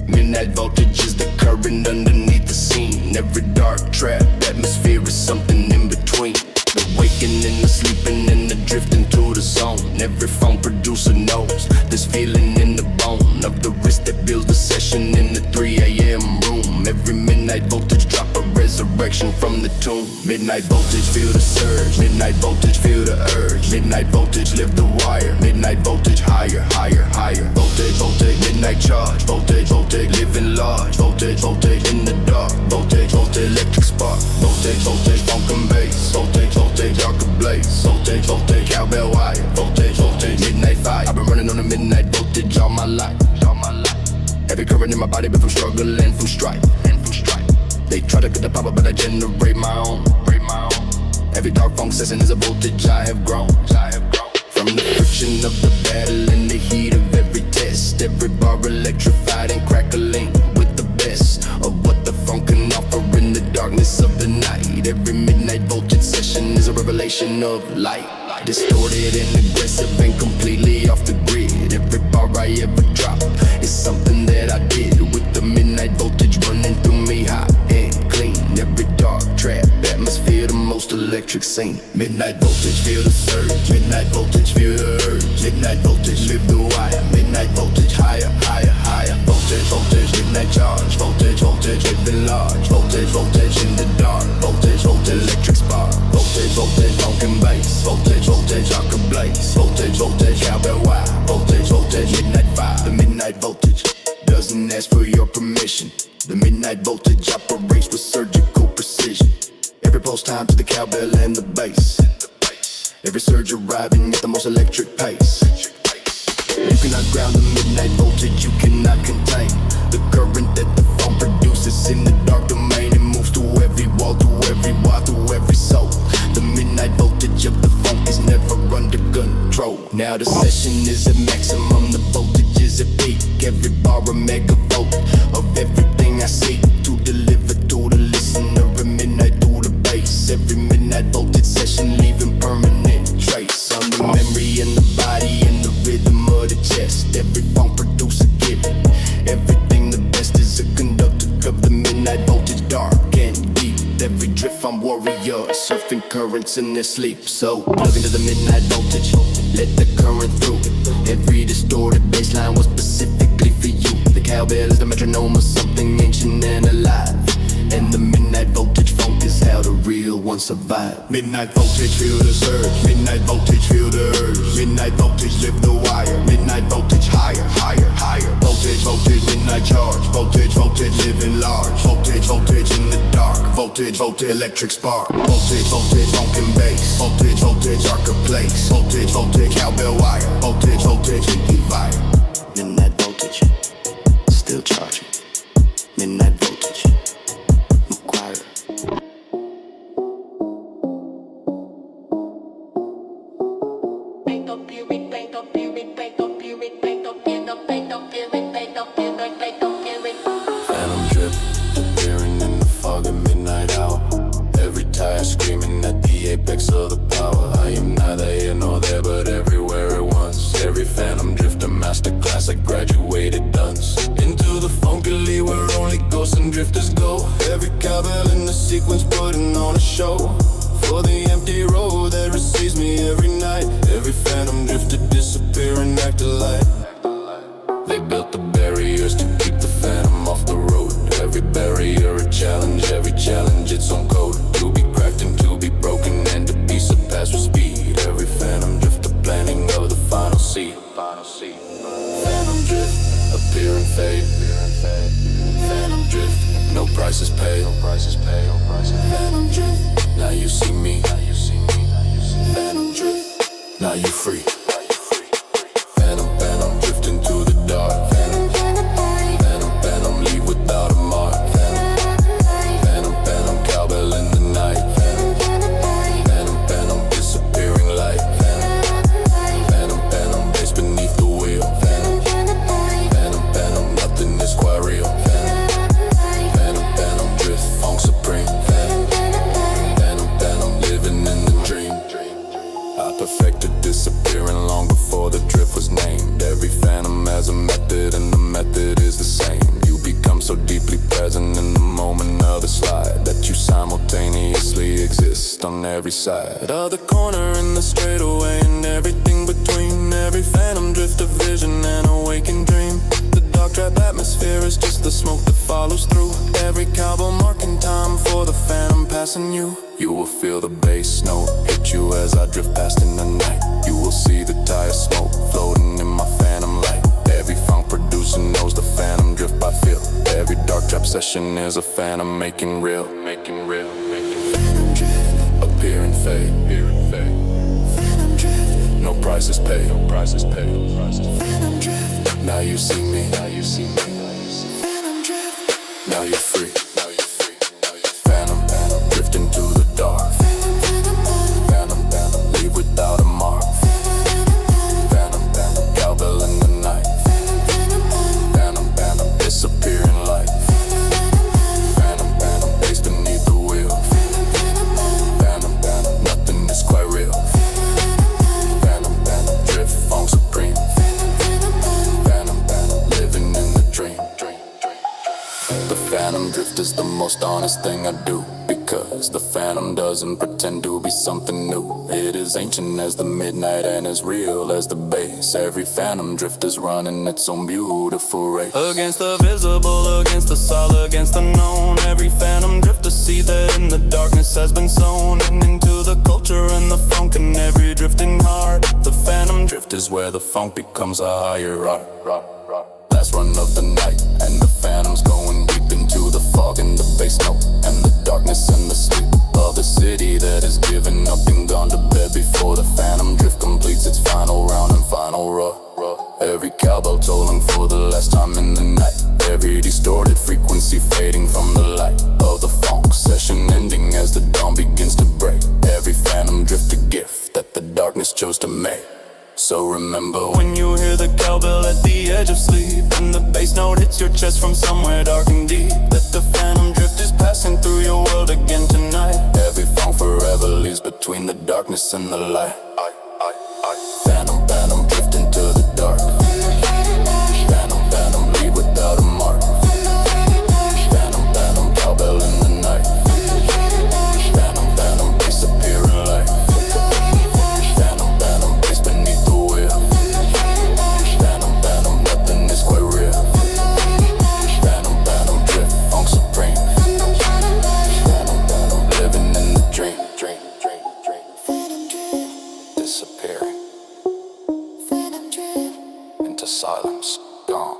Midnight voltage is the current underneath the scene. Every dark trap atmosphere is something in between. The waking and the sleeping and the drifting to the zone. Every Phonk producer knows this feeling in the bone of the wrist that builds the session in the 3 a.m. room. Every midnight voltage drop a resurrection from the tomb. Midnight voltage feel the surge. Midnight voltage feel the urge. Midnight voltage live the wire. Midnight voltage higher. Voltage, midnight charge. Voltage, living large. Voltage, in the dark. Voltage, electric spark. Voltage, Phonk and bass. Voltage, dark ablaze. Voltage, cowbell wire. Voltage, midnight fire. I've been running on a midnight voltage all my life. Every current in my body been from struggle and from strife. They try to get the power, but I generate my own. Every dark Phonk session is a voltage I have grown. From the friction of the battle and the heat of every test. Every bar electrified and crackling with the best of what the Phonk can offer in the darkness of the night. Every midnight voltage session is a revelation of light. Distorted and aggressive and completely off the grid. Every bar I ever drop is something that I did with the midnight voltage running through me hot and clean. Every dark trap atmosphere, the most electric scene. Midnight voltage, feel the surge. Midnight voltage, feel the urge. Midnight voltage, live the wire. Midnight voltage, higher. Voltage, midnight charge. Voltage, living large. Voltage, in the dark. Voltage, electric spark. Voltage, Phonk and bass. Voltage, arc ablaze. Voltage, cowbell wire. Voltage, midnight fire. The midnight voltage doesn't ask for your permission. The midnight voltage operates with surgical precision. Every pulse time to the cowbell and the bass. Every surge arriving at the most electric pace. You cannot ground the midnight voltage, you cannot contain the current that the Phonk produces in the dark domain. It moves through every wall, through every wire, through every soul. The midnight voltage of the Phonk is never under control. Now the session is at maximum, the voltage is at peak. Every bar a megavolt of everything I seek to deliver to the listener at midnight through the bass. Every midnight voltage session leaving permanent trace on the memory and the body and the rhythm of the chest. Every Phonk producer give it. Every warrior, surfing currents in their sleep. So plug into the midnight voltage, let the current through. Every distorted bassline was specifically for you. The cowbell is the metronome of something ancient and alive, and the midnight voltage funk is how the real ones survive. Midnight voltage, feel the surge. Midnight voltage, feel the urge. Midnight voltage, lift the wire. Midnight voltage, higher, higher, higher. Voltage, voltage, midnight charge. Voltage, voltage, living large. Voltage, voltage in the dark. Voltage, voltage, electric spark. Voltage, voltage, funk and bass. Voltage, voltage, arc of place. Voltage, voltage, cowbell wire. Voltage, voltage, hippie fire. Midnight voltage, still charging. Midnight voltage, choir. Phantom drip, appearing in the fog at midnight hour. Every tire screaming at the apex of the power. I am neither here nor there, but everywhere at once. Every phantom drifter masterclass, I graduated dunce. Into the funkily where only ghosts and drifters go. Every cowbell in the sequence putting on a show. For the empty road that receives me every night. Every phantom drifter disappearing act alight. They built the barriers to keep the phantom off the road. Every barrier a challenge, every challenge its own code. To be cracked and to be broken and to be surpassed with speed. Every phantom drifter planning of the final seed. Phantom drift, appear and fade. Phantom drift, no prices paid. Phantom drift, now you see me. Phantom drift, now you free. Phantom, phantom, drifting to the dark. Phantom, phantom, leave without a mark. Phantom, phantom, cowbell in the night. Phantom, phantom, disappearing light. Phantom, phantom, bass beneath the wheel. Phantom, phantom, nothing is quite real. Phantom, phantom, drift, funk supreme. Phantom, phantom, living in the dream. I perfected disappearing long before the drift was named. Every phantom has a method and the method is the same. You become so deeply present in the moment of the slide that you simultaneously exist on every side of the corner and the straightaway and everything between. Every phantom drift, a vision and a waking dream. The dark trap atmosphere is just the smoke that follows through. Every cowbell marking time for the phantom passing you. You will feel the bass note hit you as I drift past in the night. You will see the tire smoke floating in my phantom light. Every funk producer knows the phantom drift by feel. Every dark trap session is a phantom making real. Phantom drift, appear and fade. Phantom drift, no prices paid. Phantom drift, now you see me. Phantom drift, now you're free. Phantom, drifting to the dark. Phantom, leave without a mark. Phantom, cowbell in the night. Phantom, disappearing light. Phantom, bass beneath the wheel. Phantom, nothing is quite real. Phantom, drift, funk supreme. Phantom, living in the dream. The phantom drift is the most honest thing I do, because the phantom doesn't pretend to be something new. It is ancient as the midnight and as real as the bass. Every phantom drift is running its own beautiful race. Against the visible, against the solid, against the known. Every phantom drifter see that in the darkness has been sown. And into the culture and the funk in every drifting heart. The phantom drift is where the funk becomes a higher art. Last run of the night, and the phantom's going deep into the fog and the bass note and the darkness and the sleep of the city that is given up and gone to bed before the phantom drift completes its final round and final ruh. Every cowbell tolling for the last time in the night. Every distorted frequency fading from the light of the funk session ending as the dawn begins to break. Every phantom drift a gift that the darkness chose to make. So remember when you hear the cowbell at the edge of sleep, and the bass note hits your chest from somewhere dark and deep, that the phantom drift is passing through your world again tonight. Every funk forever leaves between the darkness and the light. Phantom, drifting to the dark. Phantom, leave without a mark. Phantom, cowbell in the night. Phantom, Phonk.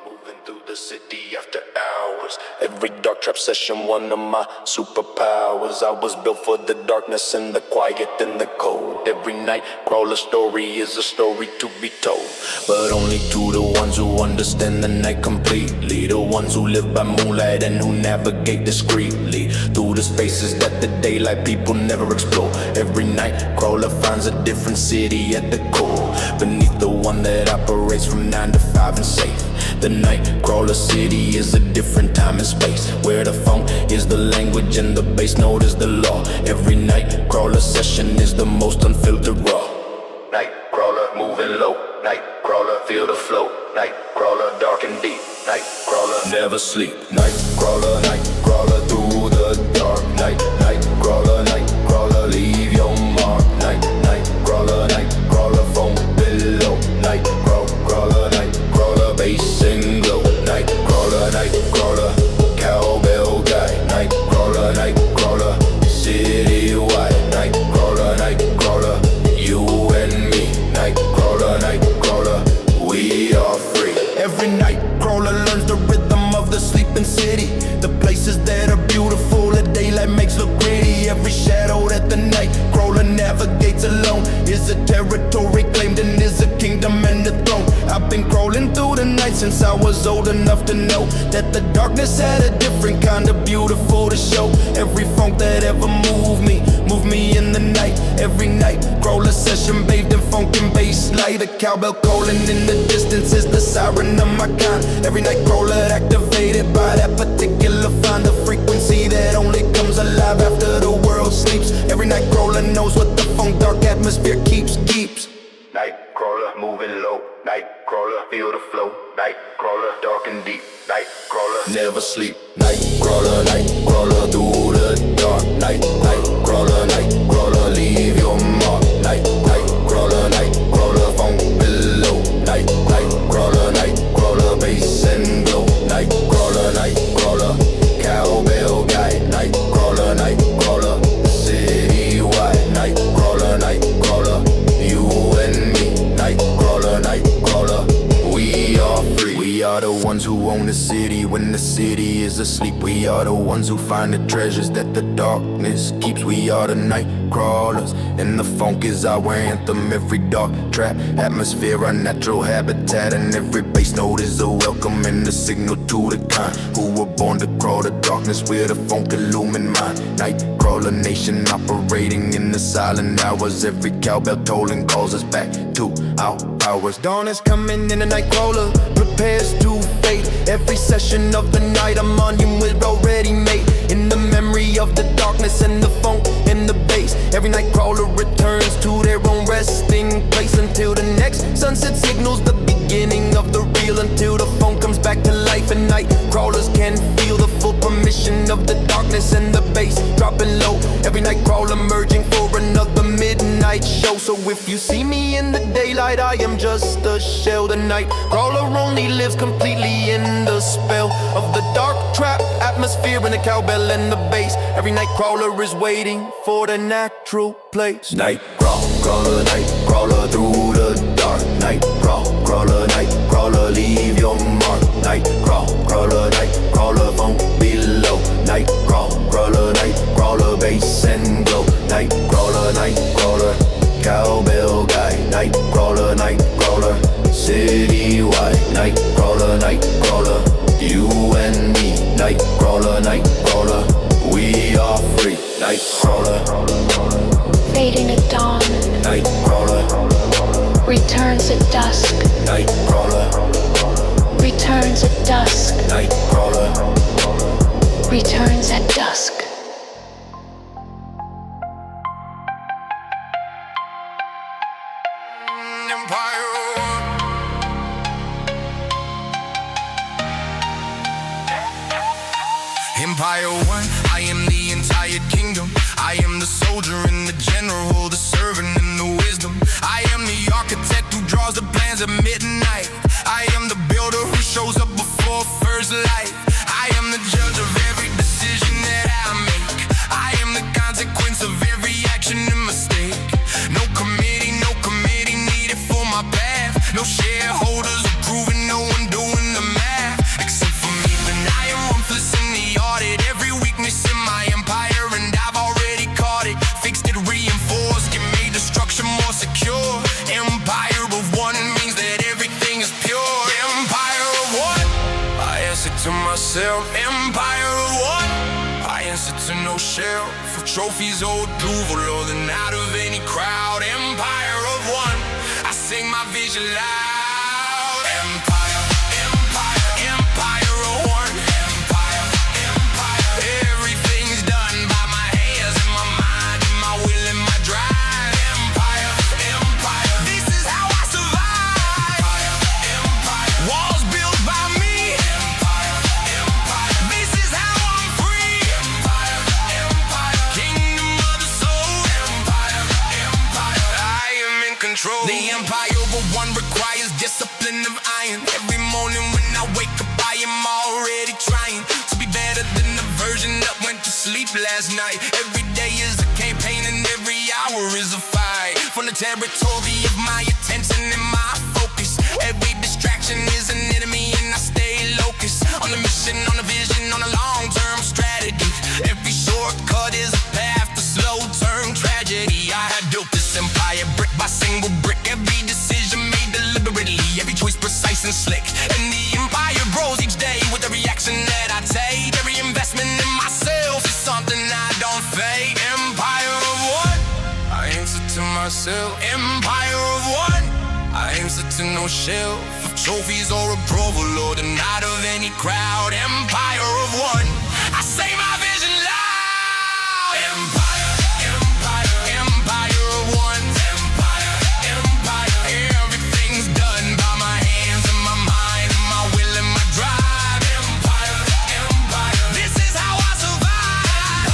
Moving through the city after hours. Every dark trap session, one of my superpowers. I was built for the darkness and the quiet and the cold. Every night crawler story is a story to be told, but only to the ones who understand the night completely. The ones who live by moonlight and who navigate discreetly through the spaces that the daylight people never explore. Every night crawler finds a different city at the core, beneath the one that operates from 9 to 5 and safe. The night crawler city is a different time and space, where the phonk is the language and the bass note is the law. Every night crawler session is the most unfiltered raw. Night crawler moving low, night crawler feel the flow, night crawler dark and deep, night crawler never sleep. Night crawler through the dark, night crawler leave your mark. Night crawler phonk below, night crawler bass and glow. Night crawler cowbell guy. Night crawler citywide. Night crawler you and me. Night crawler we are free. Every night crawler learns the rhythm of the sleeping city, the places that are beautiful the daylight makes look gritty. Every shadow that the night crawler navigates alone is a territory claimed and is a kingdom and a throne. I've been crawling through the night since I was old enough to know that the darkness had a different kind of beautiful to show. Every phonk that ever moved me in the night. Every night crawler session bathed in funk and bass light. A cowbell calling in the distance is the siren of my kind. Every night crawler activated by that particular find, a frequency that only comes alive after the world sleeps. Every night crawler knows what the funk dark atmosphere keeps. Night crawler moving low, night crawler feel the flow, night crawler dark and deep, night crawler never sleep. Night crawler through the dark, night crawler leave your mark. Night crawler phonk below, night crawler bass and glow. Night crawler cowbell guy. Night crawler citywide. Night crawler you and me. Night crawler we are free. We are the ones who own the city when the city is asleep. We are the ones who find the treasures that the darkness keeps. We are the night crawlers and the phonk is our anthem. Every dark trap atmosphere, our natural habitat, and every bass note is a welcome and a signal to the kind who were born to crawl the darkness where the phonk illumine mind. Night crawler nation operating in the silent hours. Every cowbell tolling calls us back to our powers. Dawn is coming and the night crawler prepares to fade. Every session of the night a monument already made in the memory of the darkness and the phonk and the bass. Every night crawler returns to their own resting place until the next sunset signals the beginning of the real, until the phonk comes back to life. And night crawlers can feel the full permission of the darkness and the bass dropping low. Every night crawler merging for another midnight show. So if you see me in the daylight, I am just a shell. The night crawler only lives completely in the spell of the dark trap atmosphere and the cowbell and the bass. Every night crawler is waiting for the natural place. Night crawler through the dark. Night crawler leave your mark. Night crawler phonk below. Night crawler bass and glow. Night crawler cowbell guy. Night crawler citywide. Night crawler you and me. Night crawler we are free. Night crawler Fading at dawn, night crawler returns at dusk, night crawler returns at dusk, night crawler returns at dusk. Empire One, I am the entire kingdom. I am the soldier and the general, the servant and the wisdom. I am the architect who draws the plans at midnight. I am the builder who shows up before first light. I am the judge of every decision that I make. I am the consequence of every action and mistake. No committee needed for my path. No shareholders or myself, empire of one. I answer to no shelf for trophies or approval or the night of any crowd. Empire of one, I sing my vision loud. Empire, empire, empire of one. Empire, empire, everything's done by my hands and my mind and my will and my drive. Empire, empire, this is how I survive. Empire, empire, walls built by me. Empire, empire, this is how I'm free. Empire, empire, kingdom of the soul. Empire, empire, I am in control. The empire of one requires discipline of iron. Every morning when I wake up, I am already trying to be better than the version that went to sleep last night. Every day is a campaign and every hour is a fight. From the territory of my attention and my focus, every distraction is an enemy and I stay locused. On a mission, on a vision, on a long-term strategy. Every shortcut is a path to slow-term tragedy. I had built this empire brick by single brick. Every decision made deliberately, every choice precise and slick. And the empire grows each day with every action that I take. Every investment in myself is something I don't fake. Empire of one, I answer to myself. Empire of one, I answer to no shelf of trophies or approval or the night of any crowd. Empire of one, I say my vision loud. Empire, empire, empire of one. Empire, empire, everything's done by my hands and my mind and my will and my drive. Empire, empire, this is how I survive.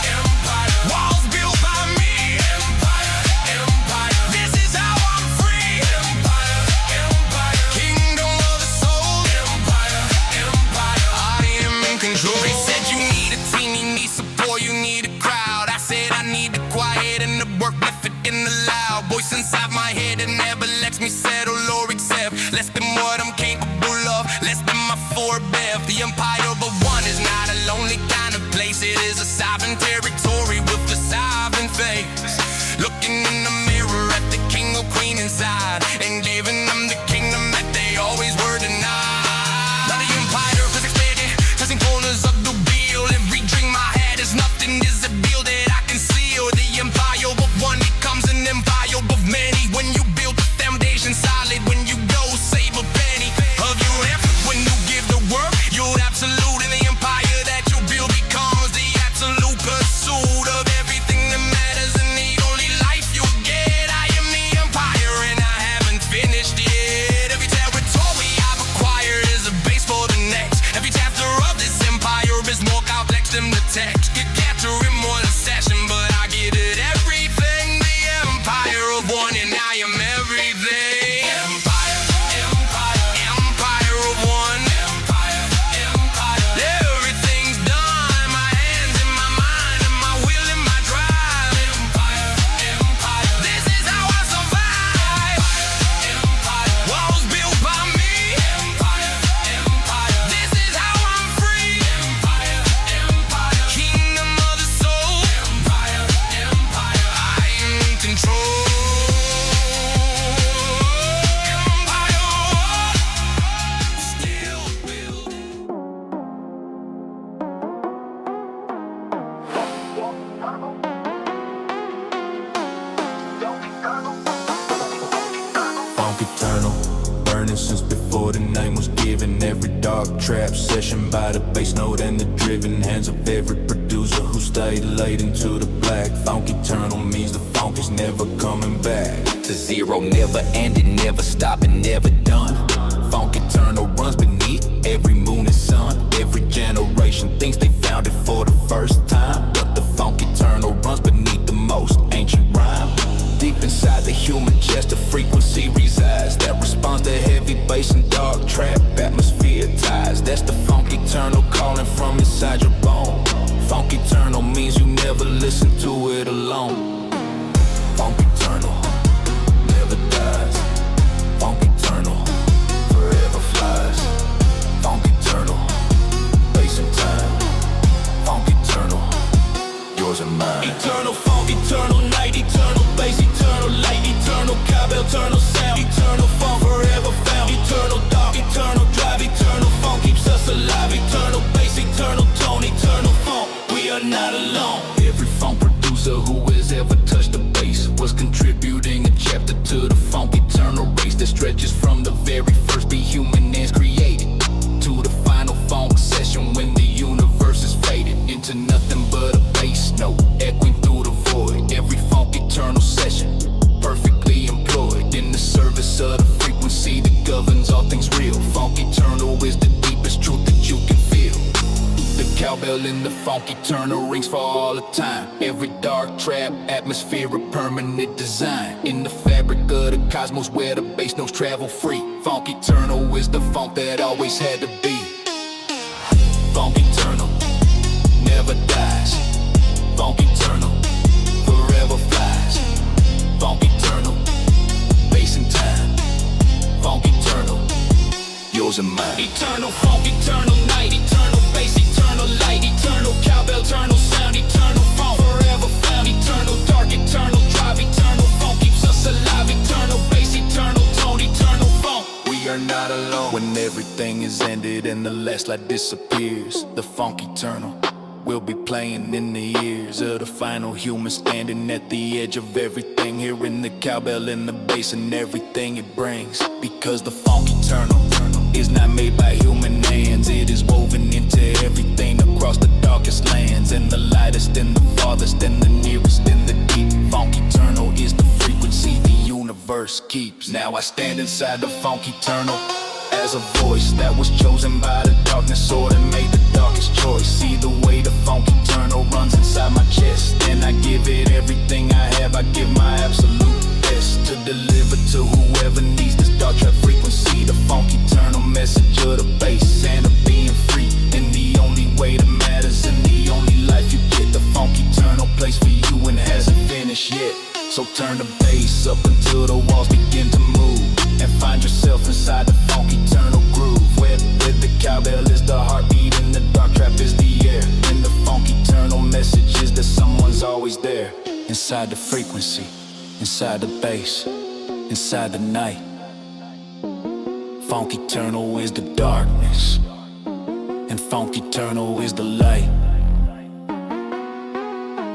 Empire, empire, walls built by me. Empire, empire, this is how I'm free. Empire, empire, kingdom of the soul. Empire, empire, I am in control. They said you need a team, you need support, you need a crowd. I said I need the quiet and the work method in the loud voice inside my head that never lets me settle or accept less than what I'm capable of, less than my forebear. The empire of one is not a lonely kind of place. It is a sovereign territory with a sovereign face. Looking in the mirror at the king or queen inside and giving them the kingdom that they always were denied. Now the empire is expanding, touching corners of the wheel. Every dream I had is nothing, is a deal that I can seal. The empire of one becomes an empire of many. When you build the foundation solid, when you go save a penny of your effort, when you give the work, you're absolute in the empire that you build becomes the absolute pursuit of everything that matters in the only life you get. I am the empire and I haven't finished yet. Every territory I've acquired is a base for the next. Every chapter of this empire is more complex than the text. Could capture in one session, but I get it everything. The empire of one and I am everything. Empire, empire, empire of one. Empire, empire, everything's done. My hands and my mind and my will and my drive. Empire, empire, this is how I survive. Empire, walls built by me. Empire, empire, this is how I'm free. Empire, empire, kingdom of the soul. Empire, empire, I am in control. Empire, still building. Phonk Eternal, burning since before the name was given. Every dark trap session by the bass note and the driven hands of every producer who stayed late into the black. Phonk Eternal means the funk is never coming back. To zero, never ending, never stopping, never done. Phonk Eternal runs beneath every moon and sun. Every generation thinks they found it for the first time, but the Phonk Eternal runs beneath the most ancient rhyme. Deep inside the human chest, a frequency resides that responds to heavy bass and dark trap atmosphere ties. That's the Phonk Eternal calling from inside your bone. Phonk Eternal means you never listen to it alone. Phonk Eternal never dies. Phonk Eternal forever flies. Phonk Eternal, bass and time. Phonk Eternal, yours and mine. Eternal funk, eternal night, eternal bass, eternal light, eternal cowbell, eternal sound, eternal funk forever found, eternal dark, eternal very first beat human hands created, to the final Phonk session when the universe is faded into nothing but a bass note echoing through the void. Every Phonk Eternal session perfectly employed in the service of the frequency that governs all things real. Phonk Eternal is the deepest truth that you can feel. The cowbell in the Phonk Eternal rings for all the time. Every dark trap atmosphere a permanent design in the fabric of the cosmos where the bass notes travel free. Phonk Eternal is the Phonk that always had to be. Phonk Eternal never dies. Phonk Eternal forever flies. Phonk Eternal, bass in time. Phonk Eternal, yours and mine. Eternal Phonk, eternal night, eternal bass, eternal light, eternal cowbell, eternal sound, eternal Phonk forever found, eternal dark, eternal drive, eternal Phonk keeps us alive, eternal bass, eternal tone, eternal Phonk. We are not alone when everything is ended and the last light disappears. The Phonk Eternal will be playing in the ears of the final human standing at the edge of everything, hearing the cowbell and the bass and everything it brings. Because the Phonk Eternal is not made by human hands, it is woven into everything across the darkest lands, and the lightest and the farthest and the nearest and the deep. Phonk Eternal is the frequency the universe keeps. Now I stand inside the Phonk Eternal as a voice that was chosen by the darkness, or that made the darkest choice. See the way the Phonk Eternal runs inside my chest, and I give it everything I have. I give my absolute best to deliver to whoever needs this dark trap frequency. The Phonk Eternal message of the bass and of being free, in the only way that matters and the only life you get. The Phonk Eternal plays for you and hasn't finished yet. So turn the bass up until the walls begin to move, and find yourself inside the Phonk Eternal groove, where the cowbell is the heartbeat and the dark trap is the air, and the Phonk Eternal message is that someone's always there. Inside the frequency, inside the bass, inside the night. Phonk Eternal is the darkness, and Phonk Eternal is the light.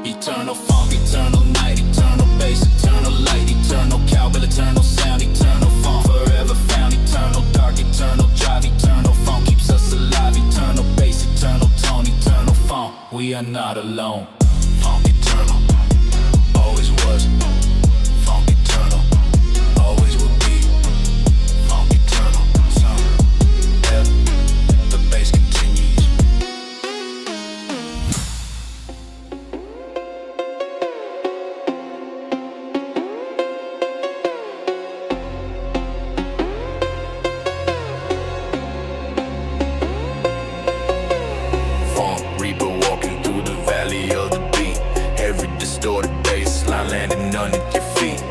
Eternal Phonk, eternal night, eternal bass, eternal light, eternal cowbell, eternal sound, eternal Phonk forever found, eternal dark, eternal drive, eternal Phonk keeps us alive, eternal bass, eternal tone, eternal Phonk. We are not alone. Phonk Eternal, always was. Phonk Eternal, always will be. Phonk Eternal, the bass continues. Phonk Reaper walking through the valley of the beat. Every distorted bass line landing underneath your feet.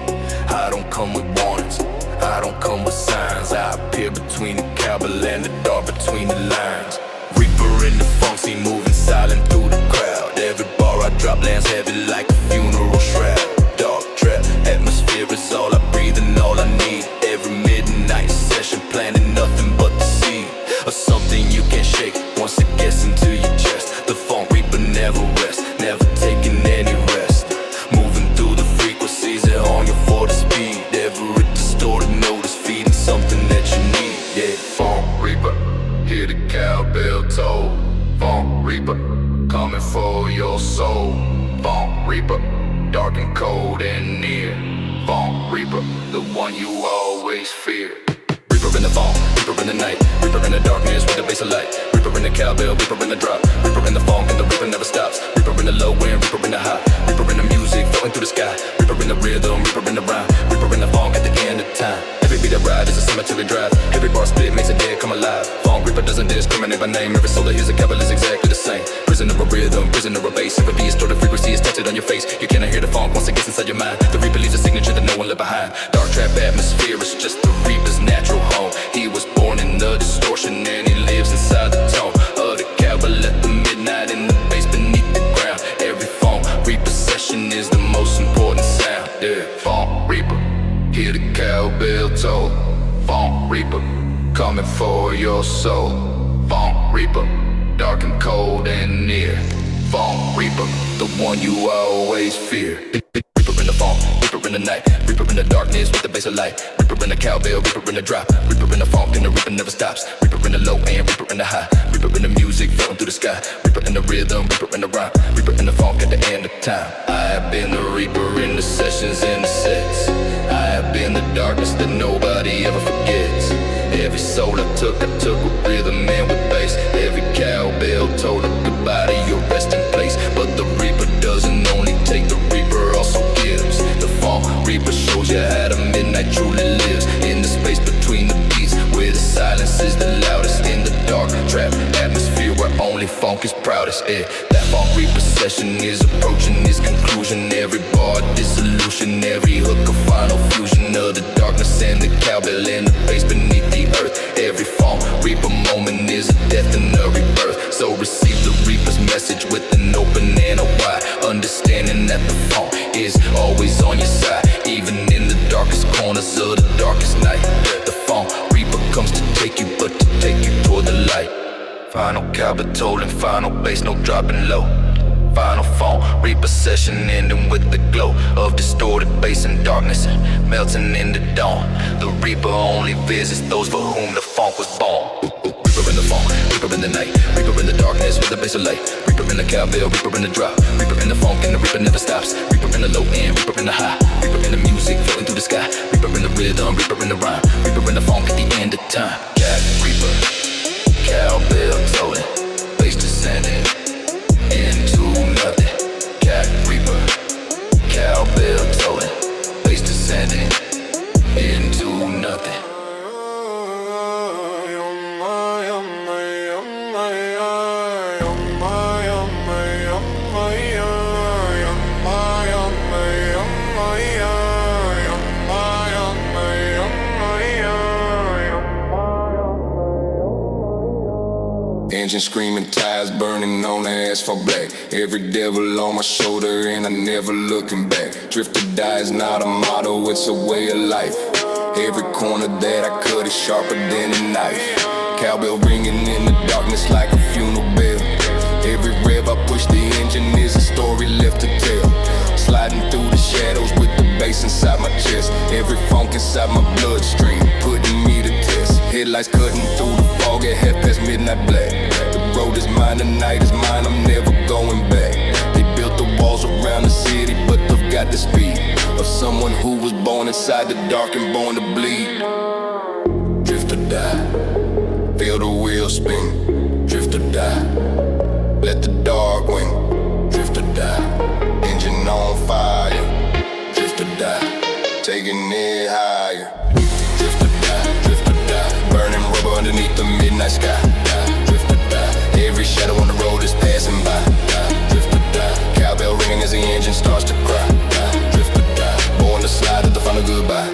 I don't come with warnings, I don't come with signs. I appear between the cowbell and the dark between the lines. Reaper in the Phonk scene, moving silent through the crowd. Every bar I drop lands heavy like a funeral shroud. Dark trap atmosphere is all I breathe and all I need. Every midnight session planting nothing but the seed of something you can't shake once it gets into your chest. The Phonk Reaper never rests, never taking any rest. Moving through the frequencies at on your 40 speed. Every distorted note is feeding something that you need. Yeah, Phonk Reaper, hear the cowbell toll. Phonk Reaper, coming for your soul. Phonk Reaper, dark and cold and near. Phonk Reaper, the one you always fear. Reaper in the Phonk, Reaper in the night, Reaper in the darkness with the bass of light. Reaper in the cowbell, Reaper in the drop, Reaper in the Phonk and the Reaper never stops. Reaper in the low end, Reaper in the high, Reaper in the music flowing through the sky. Reaper in the rhythm, Reaper in the rhyme, Reaper in the Phonk at the end of time. Every beat I ride is a cemetery drive. Every bar split makes a dead come alive. Phonk Reaper doesn't discriminate by name. Every soul that hears a cowbell is exactly the same. Prisoner of rhythm, prisoner of bass. Every beat distorted frequency is tattooed on your face. You cannot hear the Phonk once it gets inside your mind. The Reaper leaves a signature that no one left behind. Dark trap atmosphere is just the Reaper's natural home. He was born in the distortion and he lives inside the tone of the cowbell at the midnight in the bass beneath the ground. Every Phonk Reaper session is the most important sound. Yeah, Phonk Reaper, hear the cowbell toll. Phonk Reaper, coming for your soul. Phonk Reaper, dark and cold and near. Phonk Reaper, the one you always fear. Reaper in the Phonk, Reaper in the night, Reaper in the the darkness with the bass of light. Reaper in the cowbell, Reaper in the drop. Reaper in the funk and the Reaper never stops. Reaper in the low and Reaper in the high. Reaper in the music floating through the sky. Reaper in the rhythm, Reaper in the rhyme. Reaper in the funk at the end of time. I have been the Reaper in the sessions and the sets. I have been the darkness that nobody ever forgets. Every soul I took with rhythm and with bass. Every cowbell told her goodbye to your resting place. But the Reaper doesn't only take, the Reaper also gives. The Phonk Reaper shows you how the midnight truly lives. In the space between the beats, where the silence is the loudest. In the dark trap atmosphere where only Phonk is proudest. Yeah, that Phonk Reaper session is approaching its conclusion. Every bar dissolution, every hook a final fusion of the darkness and the cowbell and the bass beneath the earth. Every Phonk Reaper moment is a death and a rebirth. So receive the Reaper's message with an open and a wide understanding that the Phonk is always on your side, even in the darkest corners of the darkest night. The Phonk Reaper comes to take you, but to take you toward the light. Final cowbell tolling, final bass, no dropping low. Final Phonk Reaper session ending with the glow of distorted bass and darkness melting in the dawn. The Reaper only visits those for whom the Phonk was born. Reaper in the funk, Reaper in the night, Reaper in the darkness with the bass of light. Reaper in the cowbell, Reaper in the drop. Reaper in the funk and the Reaper never stops. Reaper in the low end, Reaper in the high. Reaper in the music floating through the sky. Reaper in the rhythm, Reaper in the rhyme. Reaper in the funk at the end of time. Jack Reaper, cowbell tolling, bass descending into nothing. Jack Reaper, cowbell tolling, bass descending into nothing. Engine screaming, tires burning on the asphalt black. Every devil on my shoulder and I never looking back. Drift or die is not a motto, it's a way of life. Every corner that I cut is sharper than a knife. Cowbell ringing in the darkness like a funeral bell. Every rev I push the engine is a story left to tell. Sliding through the shadows with the bass inside my chest. Every Phonk inside my bloodstream, putting me to test. Headlights cutting through the fog at midnight black. The road is mine, the night is mine, I'm never going back. They built the walls around the city, but they've got the speed of someone who was born inside the dark and born to bleed. Drift or die, feel the wheels spin. Drift or die, let the dark win. Drift or die, engine on fire. Drift or die, taking it higher. Drift or die, burning rubber underneath the midnight sky. Drift or die, every shadow on the road is passing by. Drift or die, cowbell ringing as the engine starts to cry. Drift or die, born to slide at the final goodbye.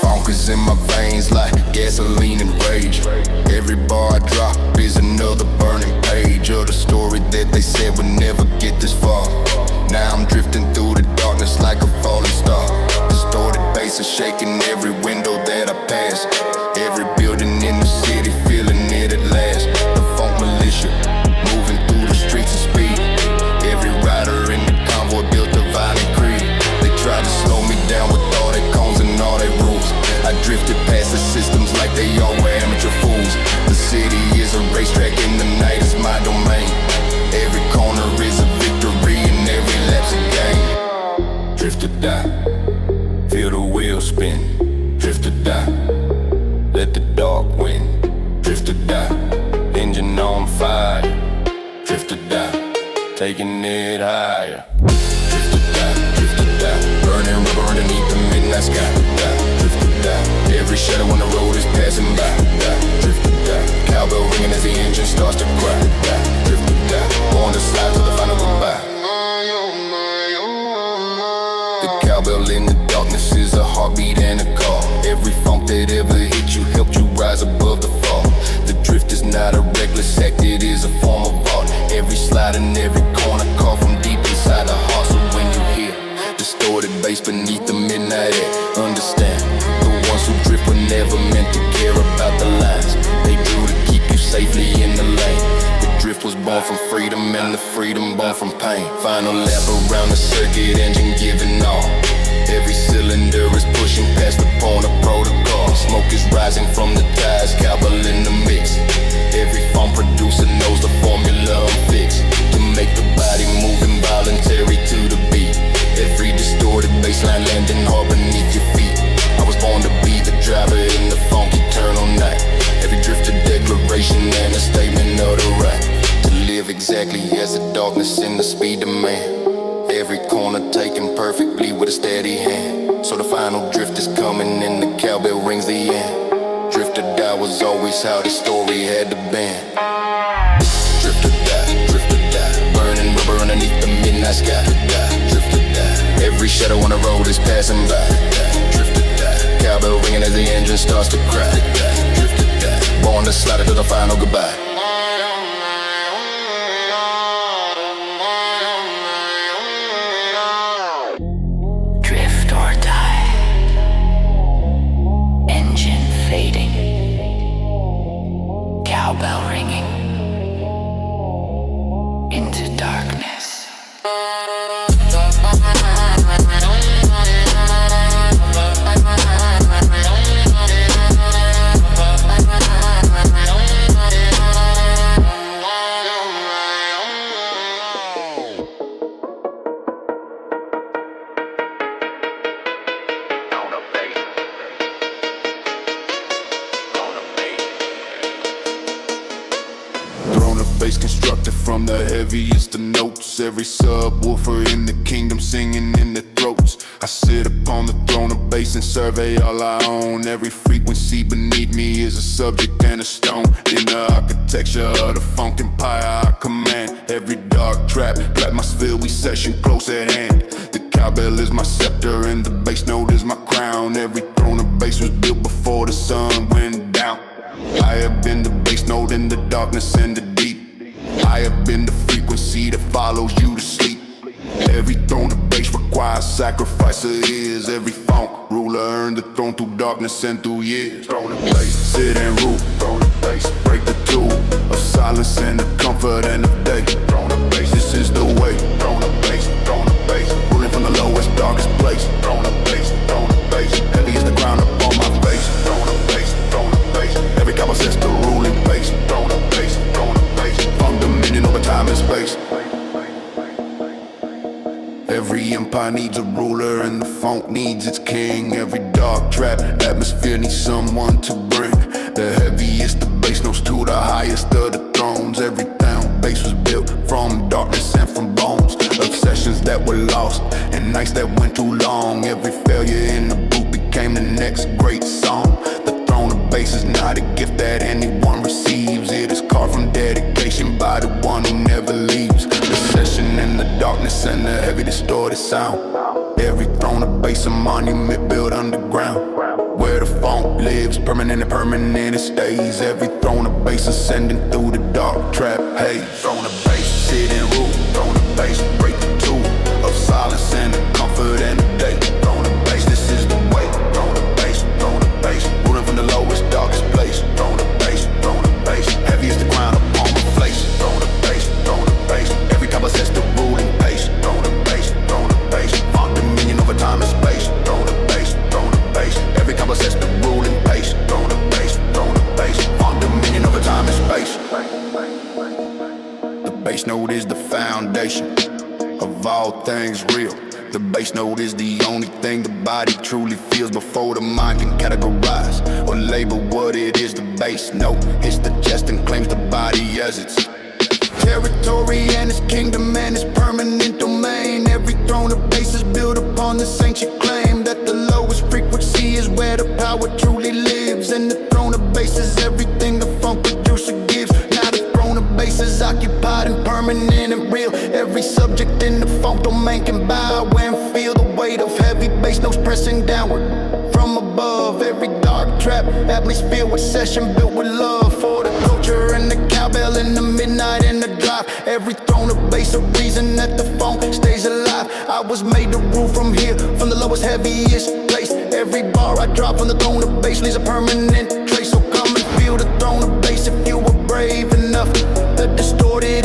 Phonk is in my veins like gasoline and rage. Every bar I drop is another burning page of the story that they said would never get this far. Now I'm drifting through the darkness like a falling star. Distorted bass is shaking every window that I pass. Every building in the city feeling it at last. The Phonk militia moving through the streets of speed. Every rider in the convoy built a violent creed. They tried to slow me down with all their cones and all their rules. I drifted past the systems like they all were amateur fools. The city is a racetrack and the night is my domain. Every corner is a victory and every lap's a game. Drift or die, feel the wheels spin. Drift or die, let the dark win. Drift or die, engine on fire. Drift or die, taking it higher. Drift or die, burning rubber underneath the midnight sky. Drift or die, every shadow on the road is passing by. Drift or die, cowbell ringing as the engine starts to cry. Drift or die, born to slide to the final goodbye. The cowbell in the darkness is a heartbeat and a call. Every Phonk that ever hit you helped you rise above the fall. The drift is not a reckless act, it is a form of art. Every slide and every corner call from deep inside the heart. So when you hear distorted bass beneath the midnight air, understand the ones who drift were never meant to care about the lines. They drew to keep you safely in the lane. The drift was born from freedom, and the freedom born from pain. Final lap around the circuit, engine giving all. Every cylinder is pushing past the point of protocol. Smoke is rising from the ties, cowbell in the mix. Every phone producer knows the formula I'm fixed to make the body move involuntary to the beat. Every distorted bassline landing hard beneath your feet. I was born to be the driver in the Phonk Eternal night. Every drifter declaration and a statement of the right to live exactly as the darkness and the speed demand. Every corner taken perfectly with a steady hand. So the final drift is coming and the cowbell rings the end. Drift or die was always how the story had to bend. Drift or die, burning rubber underneath the midnight sky. Drift or die, every shadow on the road is passing by. Drift or die, cowbell ringing as the engine starts to cry. Drift or die, born to slide it to the final goodbye. Cowbell ringing into darkness. Bass constructed from the heaviest of notes. Every subwoofer in the kingdom singing in the throats. I sit upon the throne of bass and survey all I own. Every frequency beneath me is a subject and a stone. In the architecture of the Phonk empire I command. Every dark trap, atmosphere we session close at hand. The cowbell is my scepter and the bass note is my crown. Every throne of bass was built before the sun went down. I have been the bass note in the darkness and the deep. I have been the frequency that follows you to sleep. Every throne of bass requires sacrifice of ears. Every Phonk ruler earned the throne through darkness and through years. Throne of bass, sit and rule. Throne of bass, break the tool of silence and the comfort and the day. Throne of bass, this is the way. Throne of bass, ruling from the lowest, darkest place. Throne of bass, heavy is the ground upon my face. Throne of bass, every cowbell sets the ruling pace. Throne of bass, Phonk dominion over time and space. Every empire needs a ruler and the Phonk needs its king. Every dark trap atmosphere needs someone to bring the heaviest of bass notes to the highest of the thrones. Every town bass was built from darkness and from bones. Obsessions that were lost and nights that went too long. Every failure in the booth became the next great song. The throne of bass is not a gift that anyone receives. It is carved from dedication by the one who never leaves. The session and the darkness and the heavy distorted sound. Every throne of bass a monument built underground. Where the Phonk lives, permanent and permanent it stays. Every throne of bass ascending through the dark trap haze. Throne of bass, sit and rule. Throne of bass, break the tool of silence and the comfort and the day. Throne of bass, this is the way. Throne of bass, ruling from the lowest, darkest place. Throne of bass, heavy is the ground upon my face. Throne of bass, every cowbell sets the ruling pace. Throne of bass, Phonk dominion over time and space. Throne of bass, every cowbell sets the ruling pace. Throne of bass, Phonk dominion over time and space. The bass note is the foundation of all things real. The bass note is the only thing the body truly feels before the mind can categorize or label what it is. The bass note hits the chest and claims the body as its territory and its kingdom and its permanent domain. Every throne of bass is built upon this ancient claim that the lowest frequency is where the power truly lives. And the throne of bass is everything the Phonk producer gives. Now the throne of bass is occupied and permanent and real. Every subject in the Phonk domain can bow and feel the weight of heavy bass notes pressing downward from above. Every dark trap atmosphere with session built with love for the culture and the cowbell in the midnight and the drive. Every throne of bass a reason that the Phonk stays alive. I was made to rule from here, from the lowest, heaviest place. Every bar I drop from the throne of bass leaves a permanent trace. So come and feel the throne of bass if you were brave enough. The distorted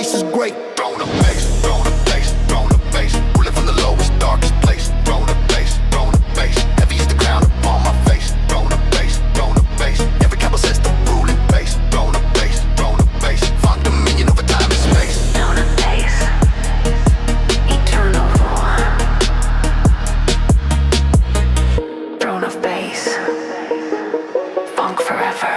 place is great. Throwing up bass, throwing up bass, throwing up bass. Ruling from the lowest, darkest place. Throwing up bass, throwing up bass. Heavy is the crown upon my face. Throwing up bass, throwing up bass. Every capital says the ruling bass. Throwing up bass, throwing up bass. Phonk dominion over time and space. Throne of bass, eternal. Throne of bass, Phonk forever.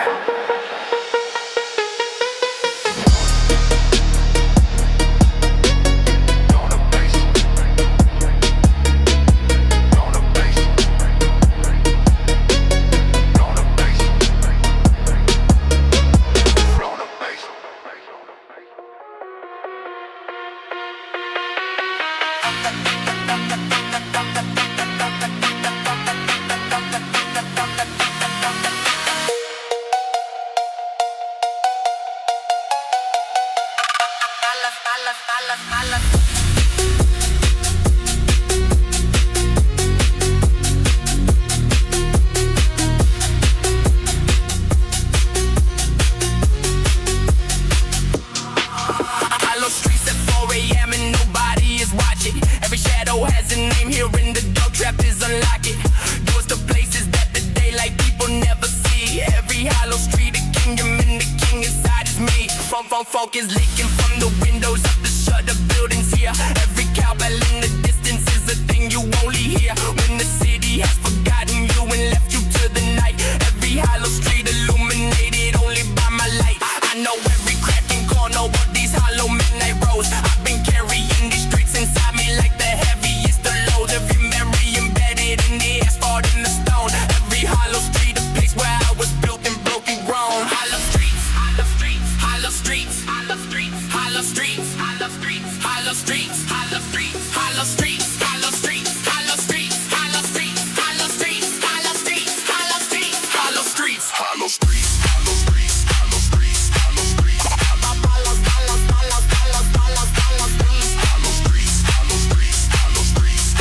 Phonk is leaking from the windows of the shutter buildings here. Every cowbell in the distance is a thing you only hear. When the city has forgotten you and left you to the night. Every hollow street illuminated only by my light. I know every crack and corner of these hollow midnight roads. I've been carrying these streets inside me like the heaviest of loads. Every memory embedded in the asphalt and the stone. Every hollow street a place where I was built and broken grown. Hollow streets, hollow streets, hollow streets. Hollow streets, hollow streets, hollow streets, hollow streets, hollow streets, hollow streets, hollow streets, hollow streets, hollow streets, hollow streets, hollow streets, hollow streets, hollow streets, hollow streets, hollow streets, hollow streets,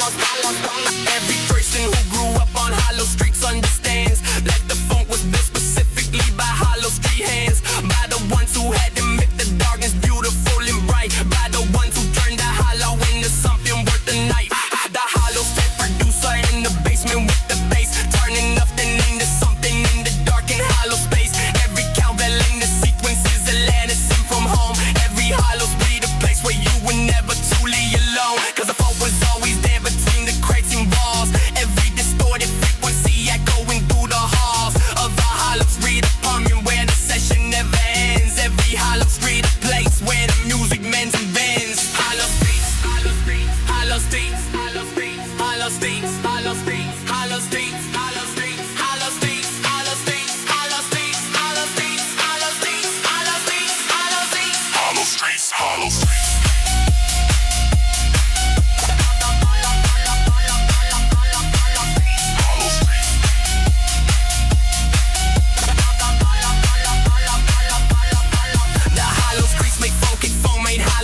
hollow streets. Every person who grew up on hollow streets understands that the Phonk was built specifically by hollow street hands, by the ones who had to make the darkness beautiful and bright, by the ones who turned the hollow into something worth the night. The hollow street producer in the basement with the bass, turning nothing into something in the dark and hollow space. Every cowbell in the sequence is a land sent from home. Every hollow street a place where you were never truly alone, cause the Phonk was always there between the crates and walls. Every distorted frequency echoing through the halls of a hollow street apartment where the session never ends. Every hollow street a place where the music mends and bends. Hollow streets, hollow streets, hollow streets, hollow streets, hollow streets, hollow streets, hollow streets, hollow streets, hollow streets, hollow streets, hollow streets, hollow streets, hollow streets, hollow streets, hollow streets, hollow streets, hollow streets.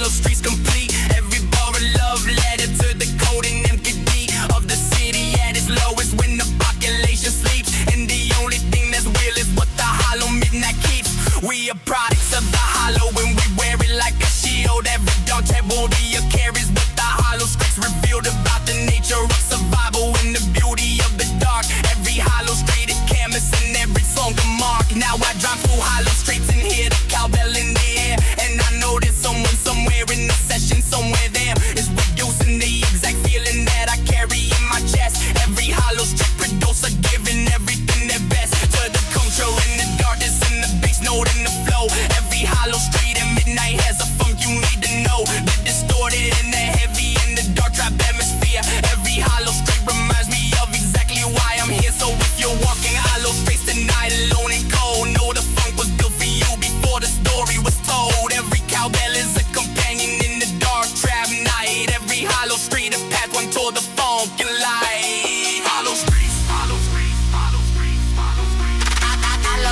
Streets complete. Every bar of love letter to the code and MKD of the city at its lowest when the population sleeps. And the only thing that's real is what the hollow midnight keeps. We are products of the hollow and we wear it like a shield. Every dark Cambodia carries what the hollow streets revealed about the nature of survival and the beauty of the dark. Every hollow street a canvas and every song a mark. Now I drive through hollow streets and hear the cowbell in the air, and I know there's someone somewhere in the session somewhere there is producing the exact feeling that I carry in my chest. Every hollow street producer giving everything their best to the culture and the darkness and the bass note and the flow. Every hollow street at midnight has a Phonk you need to know. The distorted and the heavy and the dark trap atmosphere. Every hollow street reminds me of exactly why I'm here. So if you're walking hollow streets tonight alone and cold, know the Phonk was built for you before the story was told. Every cowbell is a companion in the dark trap night. Every hollow street a pathway toward the Phonk and light. Hollow streets, hollow streets, hollow streets, hollow streets. Hollow streets,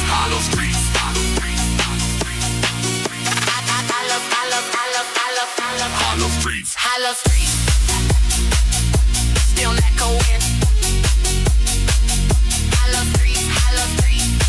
hollow streets, hollow streets, hollow streets, hollow streets. Still echoing. Hollow streets, hollow streets.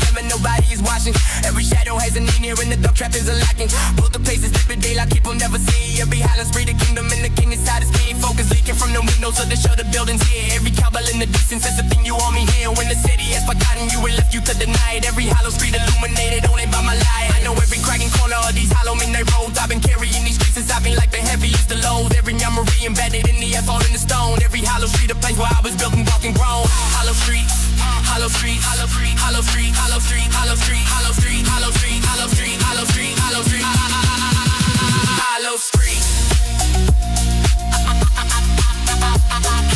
him and nobody is watching. Every shadow has an in here and the dark trap is a lacking. Both the places live daylight, keep them never see. Every Highlands free the kingdom and the king inside is key. Focus leaking from the windows of the show, the buildings here. Every cowbell in the distance is the thing you want me here. When the city has forgotten you and left you to deny it. Every hollow street illuminated only by my light. I know every cracking corner of these hollow midnight roads. I've been carrying these streets since I've been like the heaviest of loads. Every memory embedded in the asphalt in the stone. Every hollow street a place where I was built and walking grown. Hollow street, hollow street, hollow street, hollow street, hollow street, hollow street, hollow street, hollow street, hollow street, hollow street, hollow street, hollow street,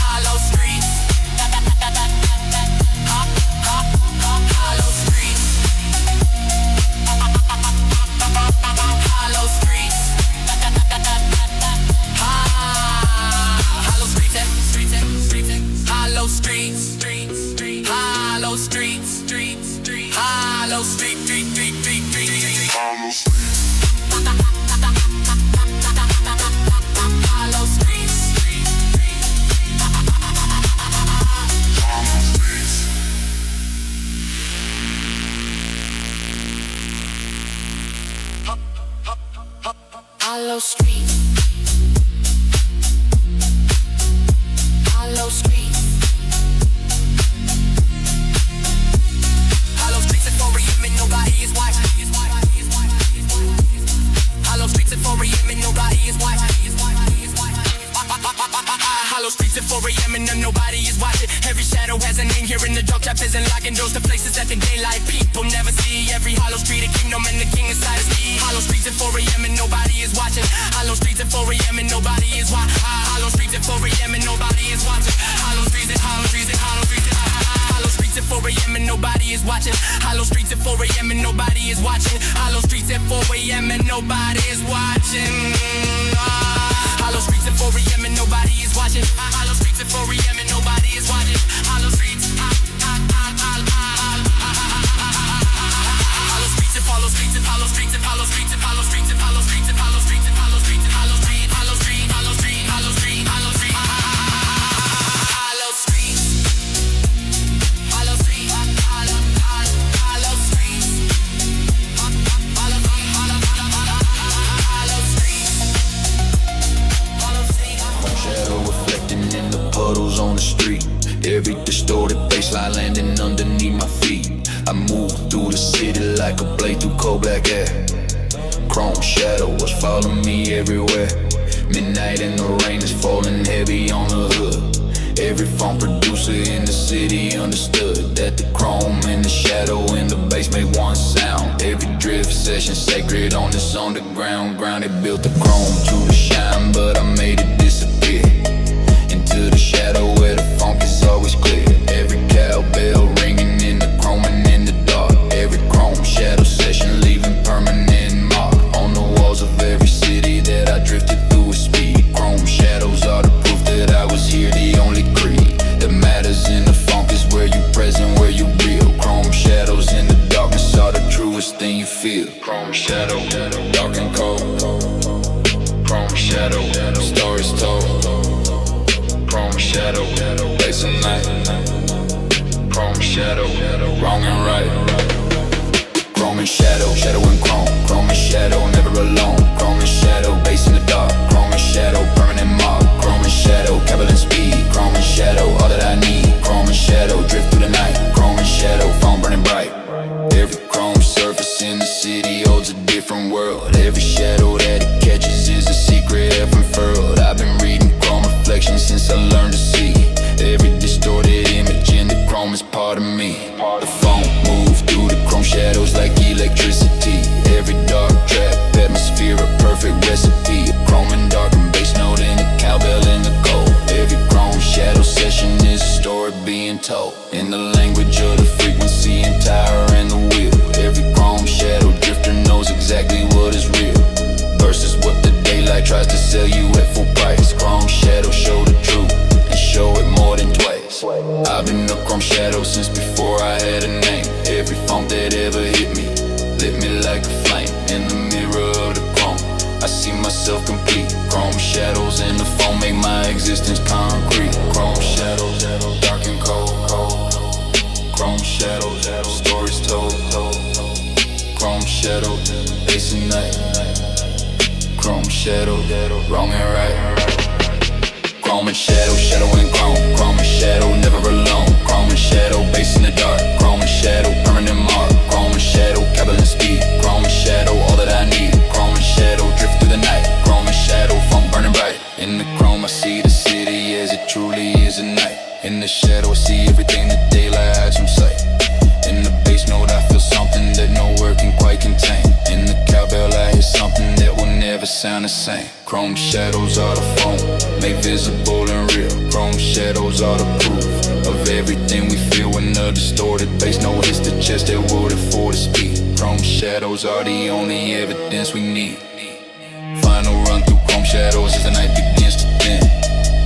hollow street, hollow street, hollow street, hollow streets, hollow streets, hollow street, hollow street, hollow street, hollow streets at 4 a.m. and nobody is watching. Hollow streets at 4 a.m. and nobody is watching. Hollow streets at 4 a.m. and nobody is watching. Every shadow has a name here in the dark trap isn't locking doors to places that the daylight people never see. Every hollow street a kingdom and the king inside is me. Hollow streets at 4 a.m. and nobody is watching. Hollow streets at 4 a.m. and nobody is watching. Hollow streets at 4 a.m. and nobody is watching. Hollow streets at hollow streets at hollow streets at hollow streets at 4 a.m. and nobody is watching. Hollow streets at 4 a.m. and nobody is watching. Hollow streets at 4 a.m. and nobody is watching. Hollow streets at 4 a.m. and nobody is watching. Hollow streets at 4 a.m. and nobody is watching. Hollow streets, hollow streets and hollow streets and hollow streets and hollow streets and hollow streets and hollow streets and hollow streets and hollow streets and hollow street, hollow street, hollow street, hollow street, hollow street, hollow streets, hollow street, hollow streets, hollow streets. Shadow reflecting in the puddles on the street. Every distorted baseline landing underneath my feet. I move through the city like a blade through cold black air. Chrome shadow was following me everywhere. Midnight and the rain is falling heavy on the hood. Every phone producer in the city understood that the chrome and the shadow in the bass made one sound. Every drift session sacred on this underground ground. It built the chrome to the shine, but I made it disappear into the shadow where the funk is always clear. Every cowbell ringing in the chrome and in the dark. Every chrome shadow session leaving permanent mark on the walls of every city that I drifted through with speed. Chrome shadows are the proof that I was here, the only creed that matters in the funk is where you present, where you real. Chrome shadows in the darkness are the truest thing you feel. Chrome shadow, dark and cold. Chrome shadow, stories told. Chrome shadow, place and night. Chrome shadow, wrong and right. Chrome and shadow, shadow and chrome. Chrome and shadow, never alone. Chrome and shadow, bass in the dark. Chrome and shadow, permanent mark. Chrome and shadow, capital and speed. Chrome and shadow, all that I need. Chrome and shadow, drift through the night. Chrome and shadow, phone burning bright. Every chrome surface in the city holds a different world. Every shadow that it catches is a secret half unfurled. I've been reading chrome reflections since I learned to see. Every distorted image in the chrome is part of me. The phone moves through the chrome shadows like electricity. Every dark trap atmosphere, a perfect recipe. A chrome and dark and bass note in the cowbell in the cold. Every chrome shadow session is a story being told in the language of the frequency and tire and the wheel. Every chrome shadow drifter knows exactly what is real versus what the daylight tries to sell you at full price. Chrome shadow show the truth and show it more than twice. I've been a chrome shadow since before I had a name. Every funk that ever hit me lit me like a flame. In the mirror of the chrome I see myself complete. Chrome shadows and the phone make my existence concrete. Chrome shadows, dark and cold. Chrome shadows, stories told. shadow, bass and night. Chrome shadow, wrong and right. Chrome and shadow, shadow and chrome. Chrome and shadow, never alone. Chrome and shadow, bass in the dark. Chrome and shadow, permanent mark. Chrome and shadow, Cowbell and speed. Chrome and shadow, all that I need. Chrome and shadow, drift through the night. Chrome and shadow, phonk burning bright. In the chrome I see the city as it truly is at night. In the shadow I see everything the daylight hides from sight. In the bass note I feel something that no word can quite contain. In the cowbell I hear something that will never sound the same. Chrome shadows are the phone, made visible and real. Chrome shadows are the proof of everything we feel. When the distorted bass note hits the chest, that would afford the speed. Chrome shadows are the only evidence we need. Final run through chrome shadows as the night begins to thin.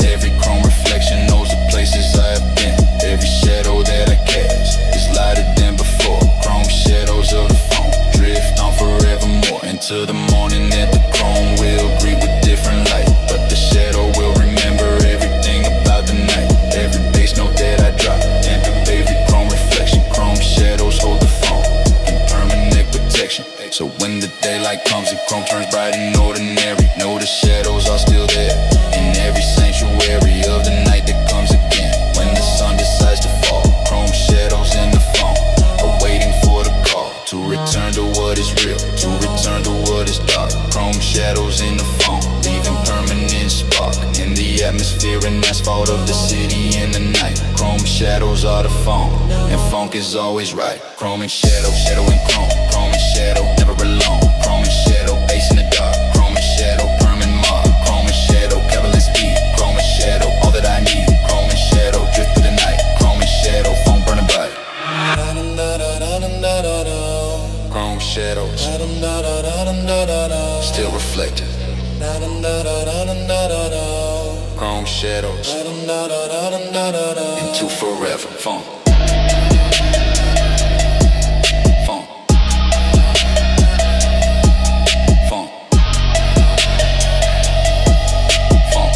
Every chrome reflection knows the places I have been. Every shadow that I cast is lighter than before. Chrome shadows of the phone drift on forevermore into the morning that the chrome will greet with different light. But the shadow will remember everything about the night. Every bass note that I drop and every chrome reflection. Chrome shadows hold the phone in permanent protection. So when the daylight comes and chrome turns bright and ordinary, know the shadows are still there in every sanctuary of the night that comes again. When the sun decides to fall, chrome shadows in the phone are waiting for the call to return to what is real, to return to what is dark. Chrome shadows in the phone, leaving permanent spark in the atmosphere and asphalt of the city in the night. Chrome shadows are the phone, and phonk is always right. Chrome and shadow, shadow and chrome. Chrome and shadow, never alone. Chrome and shadow, bass in the dark. Chrome and shadow, permanent mark. Chrome and shadow, Cowbell and speed. Chrome and shadow, all that I need. Chrome and shadow, drift through the night. Chrome and shadow, phonk burning bright. Chrome shadows, still reflected. Chrome shadows, into forever. Phonk. Phonk. Phonk. Phonk.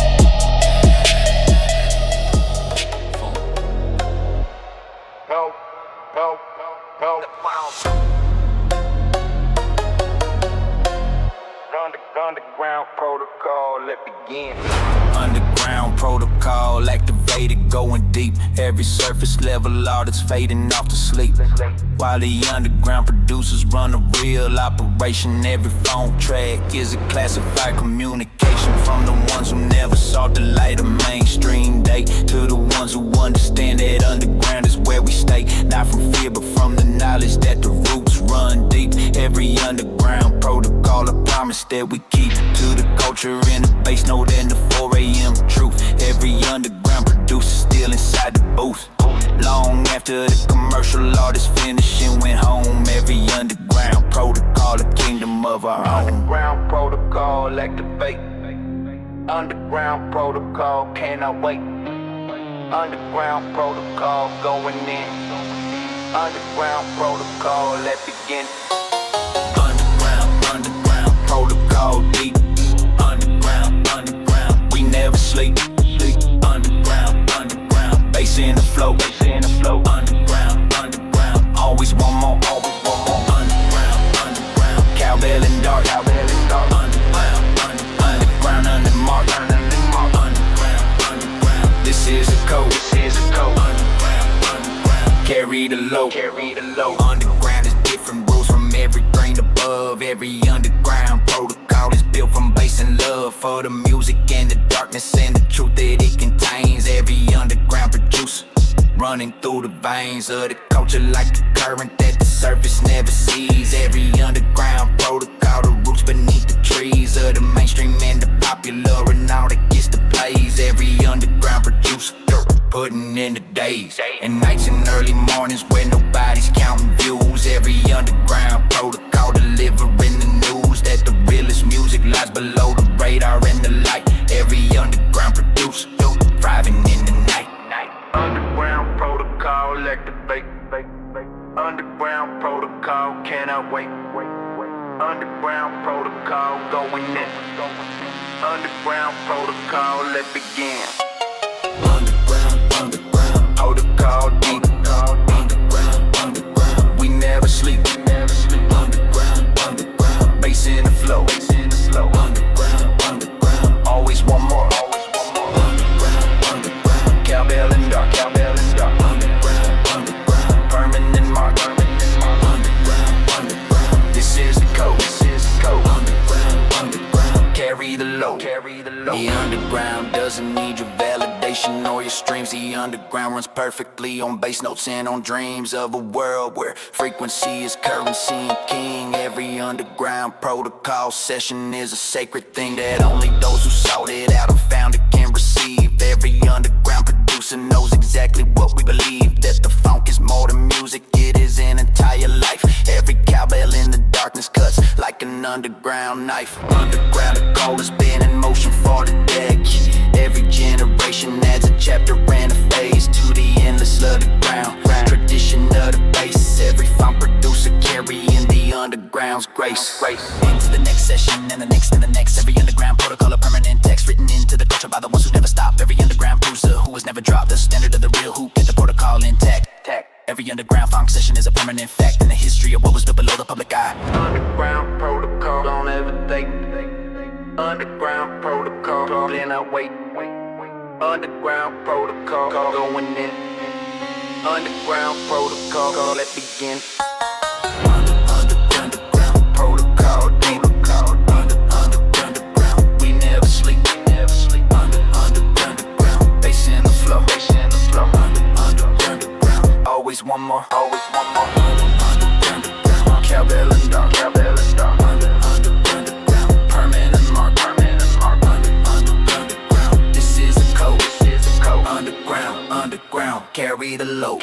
Phonk. Help, help, help. Underground protocol, let begin. Underground protocol activated, going deep. Every surface level artist fading off to sleep. While the underground producers run a real operation. Every phone track is a classified communication. From the ones who never saw the light of mainstream day to the ones who understand that underground is where we stay. Not from fear but from the knowledge that the roots run deep. Every underground protocol, a promise that we keep to the culture and the bass note and the 4 a.m. truth. Every underground producer still inside the booth. Long after the commercial artist finished and went home. Every underground protocol, a kingdom of our own. Underground protocol activate. Underground protocol cannot wait. Underground protocol going in. Underground protocol, let begin. Underground protocol deep. Underground, we never sleep. Underground, bass in the flow, Underground, always one more, Underground, cowbell and dark, Underground, under mark, Underground, this is a code, Underground, carry the low, Underground is different rules from every grain above. Every underground protocol is built from bass and love for the music and the darkness and the truth that it contains. Every underground producer running through the veins of the culture like the current that the surface never sees. Every underground protocol, the roots beneath the trees of the mainstream and the popular and all that gets the plays. Every underground producer putting in the days and nights and early mornings where nobody's counting views. Every underground protocol delivering the news that the realest music lies below the radar and the light. Every underground producer thriving in the night. Underground protocol activate. Underground protocol cannot wait. Underground protocol going in. Underground protocol, let begin. Underground protocol deep. Underground, we never sleep. Underground, underground doesn't need your validation or your streams. The underground runs perfectly on bass notes and on dreams of a world where frequency is currency and king. Every underground protocol session is a sacred thing that only those who sought it out and found it can receive. Every underground producer knows exactly what we believe, that the funk is more than music, it is an entire life. Every cowbell in the darkness cuts like an underground knife. Underground, the call has been in motion for the decades. Every generation adds a chapter and a phase to the endless of the ground. Tradition of the bass, every funk producer carrying the underground's grace. Into the next session and the next and the next. Every underground protocol, a permanent text written into the culture by the ones who never stop. Every underground producer who has never dropped the standard of the real, who kept the protocol intact. Every underground funk session is a permanent fact in the history of what was built below the public eye. Underground protocol, don't ever think. Underground protocol, then I wait. Underground protocol, going in. Underground protocol, let begin. Underground protocol, deep. Underground, we never sleep. Underground, bass in the flow. Underground, always one more. Underground, cowbell and dark. Underground, permanent mark. Underground, this is a code. Underground, carry the load.